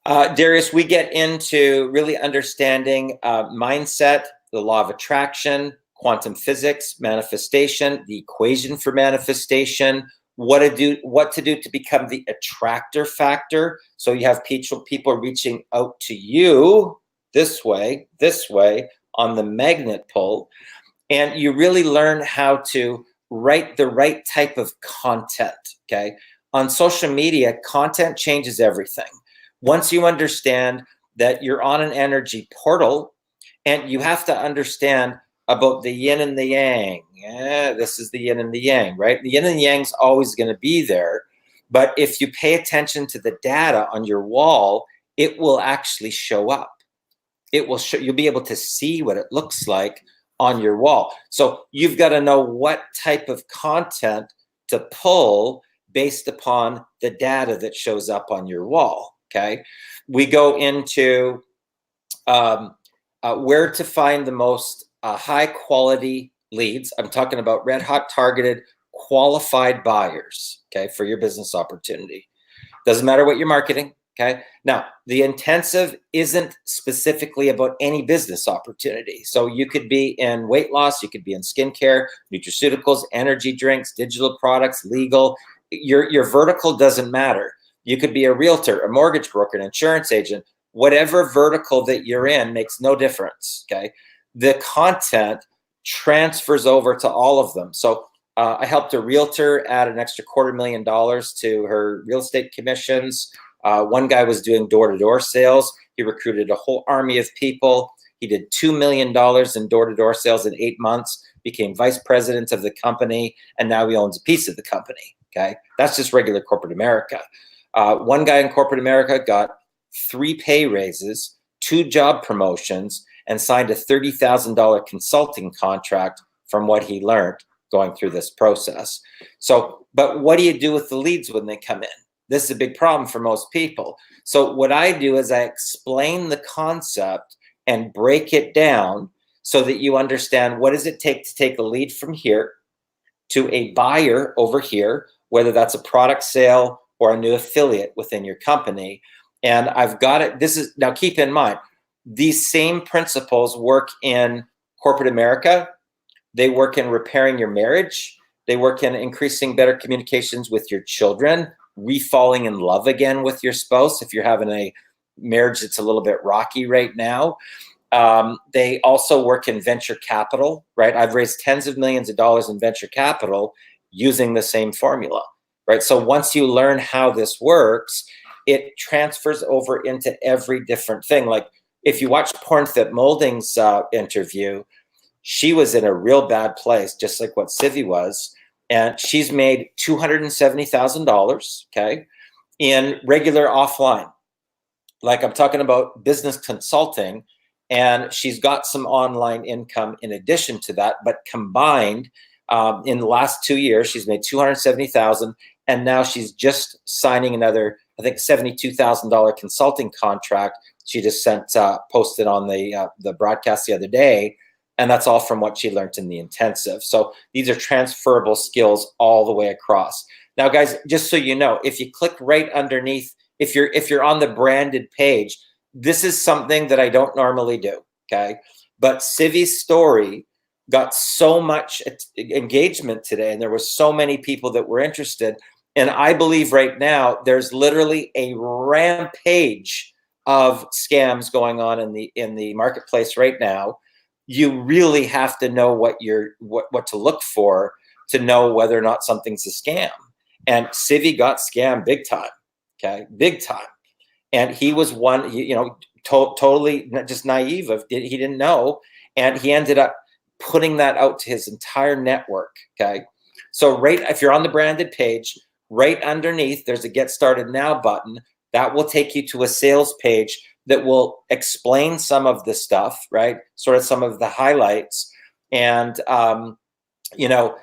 Darius, we get into really understanding mindset, the law of attraction, quantum physics, manifestation, the equation for manifestation, what to do to become the attractor factor. So you have people reaching out to you this way on the magnet pull, and you really learn how to write the right type of content. Okay, on social media, content changes everything. Once you understand that you're on an energy portal, and you have to understand about the yin and the yang. Yeah, this is the yin and the yang, right? The yin and the yang's always going to be there. But if you pay attention to the data on your wall, it will actually show up. It will show, you'll be able to see what it looks like on your wall. So you've got to know what type of content to pull based upon the data that shows up on your wall. Okay. We go into where to find the most high quality leads. I'm talking about red hot targeted qualified buyers, okay, for your business opportunity. Doesn't matter what you're marketing, okay? Now, the intensive isn't specifically about any business opportunity. So you could be in weight loss, you could be in skincare, nutraceuticals, energy drinks, digital products, legal. Your vertical doesn't matter. You could be a realtor, a mortgage broker, an insurance agent. Whatever vertical that you're in makes no difference, okay? The content transfers over to all of them. So I helped a realtor add an extra $250,000 to her real estate commissions. One guy was doing door-to-door sales. He recruited a whole army of people. He did $2 million in door-to-door sales in 8 months, became vice president of the company, and now he owns a piece of the company, okay? That's just regular corporate America. One guy in corporate America got 3 pay raises, 2 job promotions, and signed a $30,000 consulting contract from what he learned going through this process. So, but what do you do with the leads when they come in? This is a big problem for most people. So what I do is I explain the concept and break it down so that you understand what does it take to take a lead from here to a buyer over here, whether that's a product sale or a new affiliate within your company. And I've got it. This is, now keep in mind, these same principles work in corporate America. They work in repairing your marriage. They work in increasing better communications with your children, re-falling in love again with your spouse if you're having a marriage that's a little bit rocky right now. They also work in venture capital, right? I've raised tens of millions of dollars in venture capital using the same formula, right? So once you learn how this works, it transfers over into every different thing. Like if you watch Pornfit Molding's interview, she was in a real bad place, just like what Civi was. And she's made $270,000, okay, in regular offline. Like I'm talking about business consulting, and she's got some online income in addition to that, but combined in the last 2 years, she's made $270,000, and now she's just signing another, I think, $72,000 consulting contract. She just posted on the broadcast the other day, and that's all from what she learned in the intensive. So these are transferable skills all the way across. Now, guys, just so you know, if you click right underneath, if you're on the branded page, this is something that I don't normally do, okay? But Civi's story got so much engagement today, and there were so many people that were interested. And I believe right now there's literally a rampage of scams going on in the marketplace right now. You really have to know what to look for to know whether or not something's a scam. And Civi got scammed big time, okay, big time. And he was one, totally just naive he didn't know, and he ended up putting that out to his entire network. Okay, so if you're on the branded page, right underneath there's a Get Started Now button that will take you to a sales page that will explain some of the stuff, right? Sort of some of the highlights. And, you know,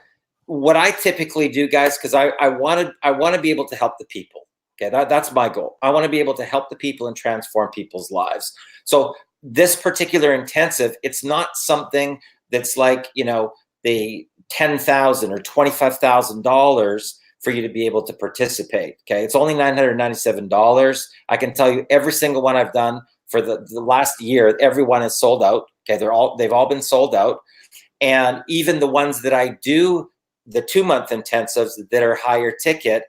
what I typically do, guys, because I want to be able to help the people. Okay, that's my goal. I want to be able to help the people and transform people's lives. So this particular intensive, it's not something that's like, you know, the $10,000 or $25,000 for you to be able to participate. Okay, it's only $997. I can tell you every single one I've done for the last year, everyone is sold out. Okay, they've all been sold out. And even the ones that I do, the 2-month intensives that are higher ticket,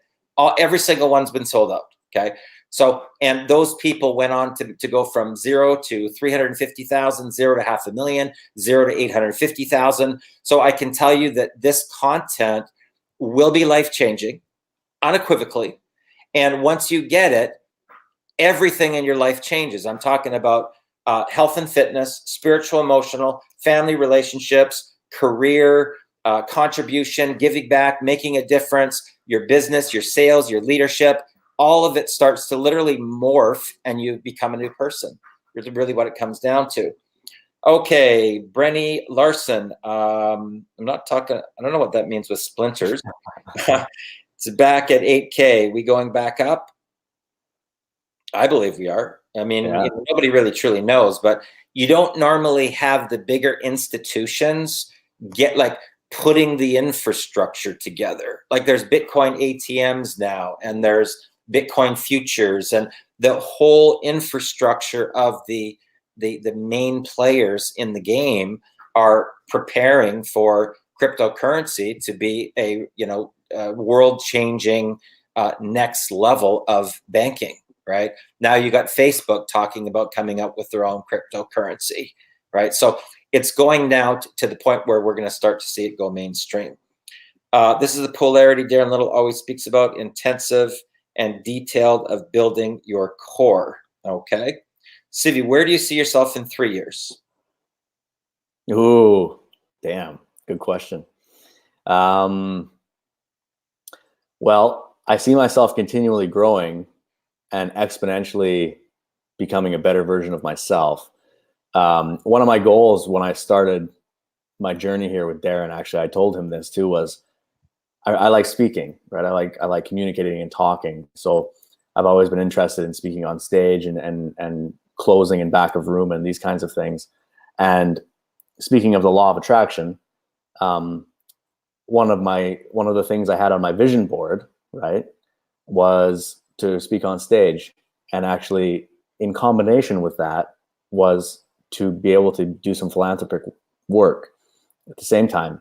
every single one's been sold out. Okay. So, and those people went on to go from 0 to 350,000, 0 to $500,000, 0 to 850,000. So I can tell you that this content will be life-changing, unequivocally. And once you get it, everything in your life changes. I'm talking about health and fitness, spiritual, emotional, family relationships, career, contribution, giving back, making a difference, your business, your sales, your leadership, all of it starts to literally morph and you become a new person. It's really what it comes down to. Okay, Brenny Larson. I'm not talking, I don't know what that means with splinters. It's back at 8K. We going back up? I believe we are. I mean, Yeah. you know, nobody really truly knows, but you don't normally have the bigger institutions get like putting the infrastructure together. Like there's Bitcoin ATMs now, and there's Bitcoin futures, and the whole infrastructure of the main players in the game are preparing for cryptocurrency to be a, you know, world-changing next level of banking. Right now, you got Facebook talking about coming up with their own cryptocurrency. Right, so it's going now to the point where we're going to start to see it go mainstream. This is the polarity Darren Little always speaks about: intensive and detailed of building your core. Okay, Sivi, where do you see yourself in 3 years? Ooh, damn, good question. Well, I see myself continually growing and exponentially becoming a better version of myself. One of my goals when I started my journey here with Darren, actually, I told him this too, was I like speaking, right? I like communicating and talking. So I've always been interested in speaking on stage and closing in back of room and these kinds of things. And speaking of the law of attraction, one of the things I had on my vision board, right, was to speak on stage. And actually, in combination with that, was to be able to do some philanthropic work at the same time.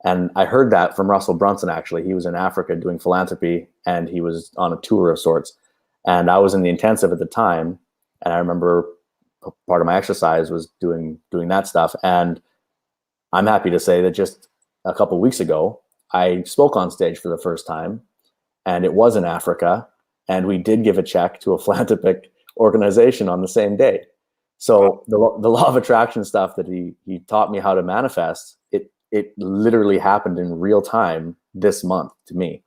And I heard that from Russell Brunson, actually. He was in Africa doing philanthropy, and he was on a tour of sorts. And I was in the intensive at the time. And I remember part of my exercise was doing that stuff. And I'm happy to say that just a couple of weeks ago, I spoke on stage for the first time, and it was in Africa. And we did give a check to a philanthropic organization on the same day. So the law of attraction stuff that he taught me how to manifest, it literally happened in real time this month to me.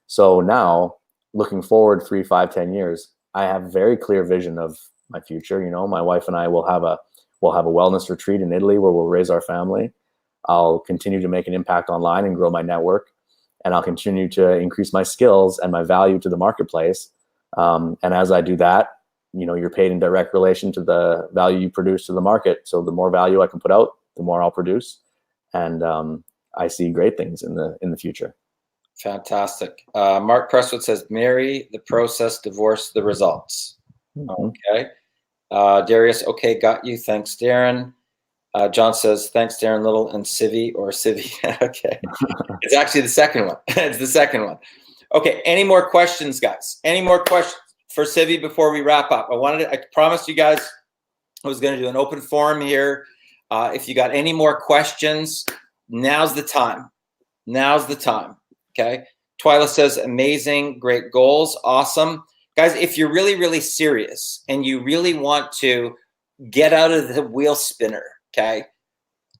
So now, looking forward 3, 5, 10 years, I have a very clear vision of my future. You know, my wife and I will have a wellness retreat in Italy where we'll raise our family. I'll continue to make an impact online and grow my network, and I'll continue to increase my skills and my value to the marketplace. And as I do that, you know, you're paid in direct relation to the value you produce to the market. So the more value I can put out, the more I'll produce. And I see great things in the future. Fantastic. Mark Presswood says, marry the process, divorce the results. Mm-hmm. Okay. Darius, okay, got you. Thanks, Darren. John says, thanks, Darren Little and Civi or Civi. Okay. It's actually the second one. It's the second one. Okay. Any more questions, guys? Any more questions for Civi before we wrap up? I promised you guys I was going to do an open forum here. If you got any more questions, now's the time. Now's the time. Okay. Twyla says, amazing, great goals. Awesome. Guys, if you're really, really serious and you really want to get out of the wheel spinner, okay,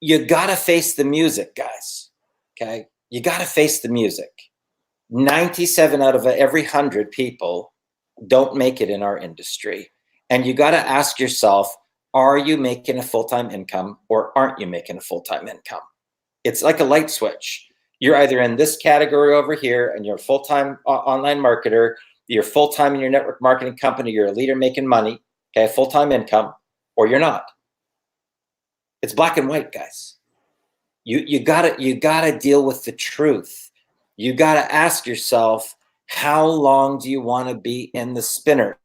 you got to face the music, guys. Okay. You got to face the music. 97 out of every 100 people don't make it in our industry. And you got to ask yourself, are you making a full-time income or aren't you making a full-time income? It's like a light switch. You're either in this category over here and you're a full-time online marketer, you're full-time in your network marketing company, you're a leader making money, okay, full-time income, or you're not. It's black and white, guys. You gotta deal with the truth. You gotta ask yourself, how long do you want to be in the spinner?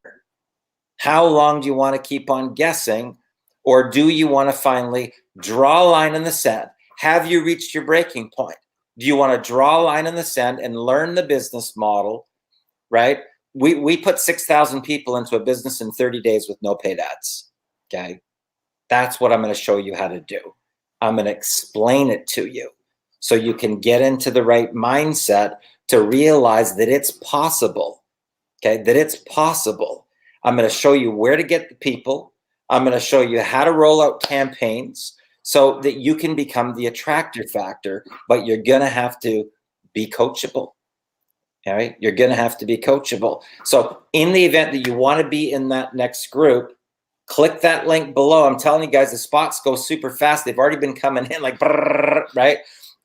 How long do you want to keep on guessing? Or do you want to finally draw a line in the sand? Have you reached your breaking point? Do you want to draw a line in the sand and learn the business model, right? We put 6,000 people into a business in 30 days with no paid ads, okay? That's what I'm going to show you how to do. I'm going to explain it to you so you can get into the right mindset to realize that it's possible, okay? That it's possible. I'm going to show you where to get the people. I'm going to show you how to roll out campaigns so that you can become the attractor factor, but you're going to have to be coachable. All right? You're going to have to be coachable. So in the event that you want to be in that next group, click that link below. I'm telling you guys, the spots go super fast. They've already been coming in like, right,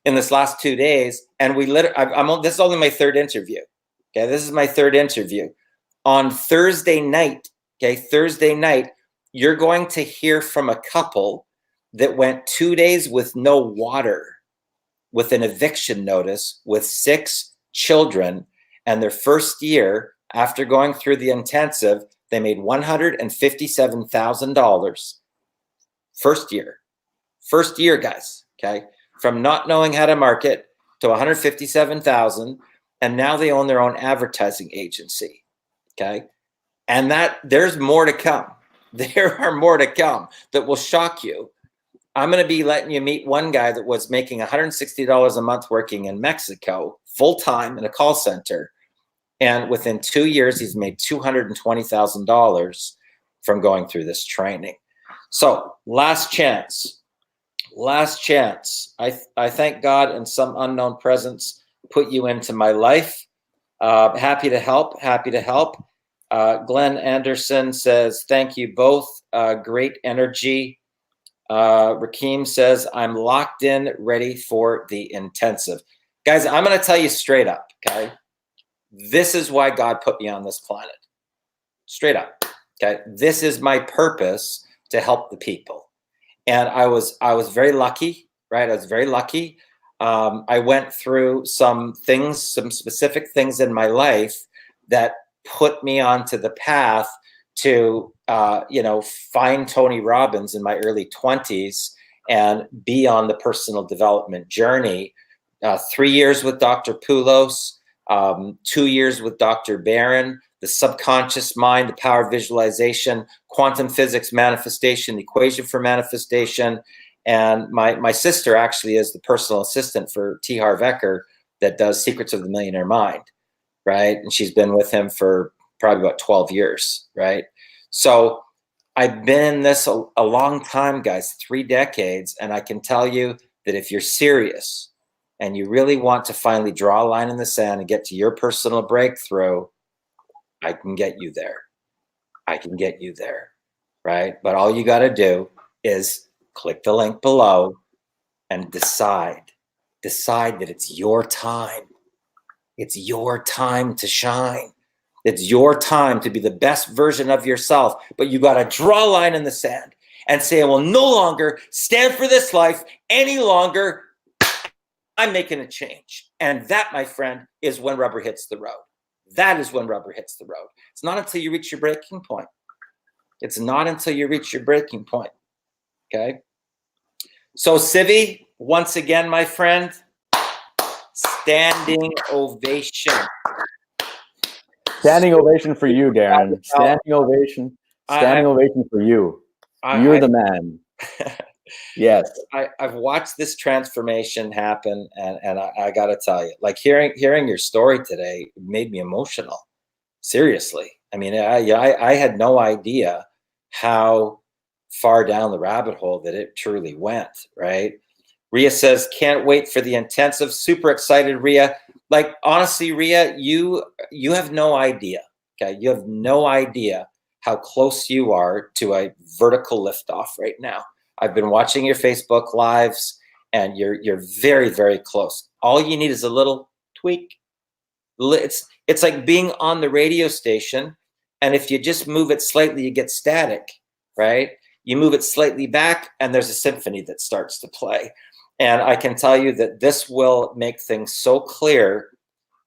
in this last 2 days. And this is only my third interview. Okay, this is my third interview. On Thursday night, okay, Thursday night, you're going to hear from a couple that went 2 days with no water, with an eviction notice, with 6 children. And their first year, after going through the intensive, they made $157,000. First year, guys, okay? From not knowing how to market to $157,000, and now they own their own advertising agency, okay? And there's more to come. There are more to come that will shock you. I'm going to be letting you meet one guy that was making $160 a month working in Mexico, full-time in a call center. And within 2 years, he's made $220,000 from going through this training. So last chance. I thank God and some unknown presence put you into my life. Happy to help. Glenn Anderson says, thank you both. Great energy. Rakeem says, I'm locked in, ready for the intensive. Guys, I'm going to tell you straight up, okay? This is why God put me on this planet. Straight up, okay? This is my purpose, to help the people. And I was very lucky, right? I was very lucky. I went through some specific things in my life that put me onto the path to, find Tony Robbins in my early 20s and be on the personal development journey. 3 years with Dr. Poulos, 2 years with Dr. Barron, the subconscious mind, the power of visualization, quantum physics, manifestation, the equation for manifestation. And my sister actually is the personal assistant for T. Harv Eker that does Secrets of the Millionaire Mind, right? And she's been with him for probably about 12 years, right? So I've been in this a long time, guys, 3 decades. And I can tell you that if you're serious and you really want to finally draw a line in the sand and get to your personal breakthrough, I can get you there. Right? But all you got to do is click the link below and decide that it's your time. It's your time to shine. It's your time to be the best version of yourself. But you got to draw a line in the sand and say, I will no longer stand for this life any longer. I'm making a change. And that, my friend, is when rubber hits the road. That is when rubber hits the road. It's not until you reach your breaking point. Okay? So, Civi, once again, my friend, standing ovation. Standing ovation for you, Darren. Standing ovation for you. You're the man. Yes. I've watched this transformation happen, and I got to tell you, like hearing your story today made me emotional. Seriously. I mean, I had no idea how far down the rabbit hole that it truly went, right? Ria says, can't wait for the intensive. Super excited, Ria. Like, honestly, Ria, you have no idea, okay? You have no idea how close you are to a vertical liftoff right now. I've been watching your Facebook lives, and you're very, very close. All you need is a little tweak. It's like being on the radio station, and if you just move it slightly, you get static, right? You move it slightly back, and there's a symphony that starts to play. And I can tell you that this will make things so clear.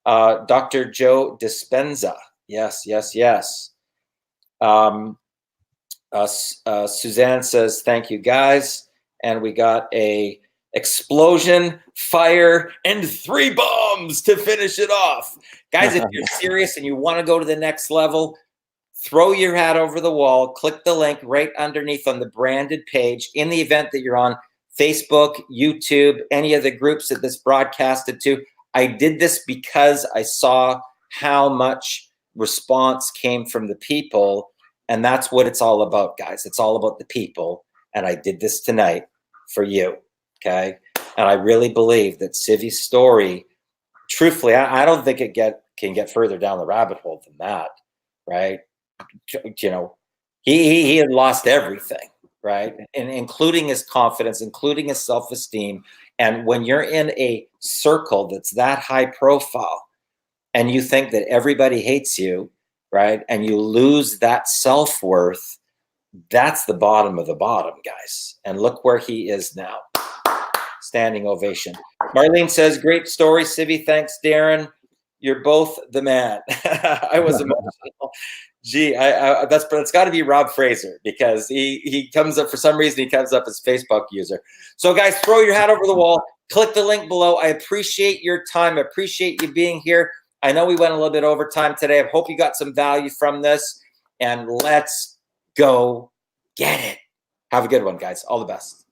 Dr. Joe Dispenza, yes, yes, yes. Suzanne says, thank you, guys. And we got a explosion, fire, and 3 bombs to finish it off. Guys, if you're serious and you want to go to the next level, throw your hat over the wall, click the link right underneath on the branded page. In the event that you're on Facebook, YouTube, any of the groups that this broadcasted to, I did this because I saw how much response came from the people, and that's what it's all about, guys. It's all about the people, and I did this tonight for you, okay? And I really believe that Civi's story, truthfully, I don't think it can get further down the rabbit hole than that, right? You know, he had lost everything, right? And including his confidence, including his self-esteem. And when you're in a circle that's that high profile and you think that everybody hates you, right? And you lose that self-worth, that's the bottom of the bottom, guys. And look where he is now. Standing ovation. Marlene says, great story, Civi. Thanks, Darren. You're both the man. I was emotional. Gee, that's got to be Rob Fraser, because he comes up, for some reason, he comes up as Facebook user. So guys, throw your hat over the wall. Click the link below. I appreciate your time. I appreciate you being here. I know we went a little bit over time today. I hope you got some value from this, and let's go get it. Have a good one, guys. All the best.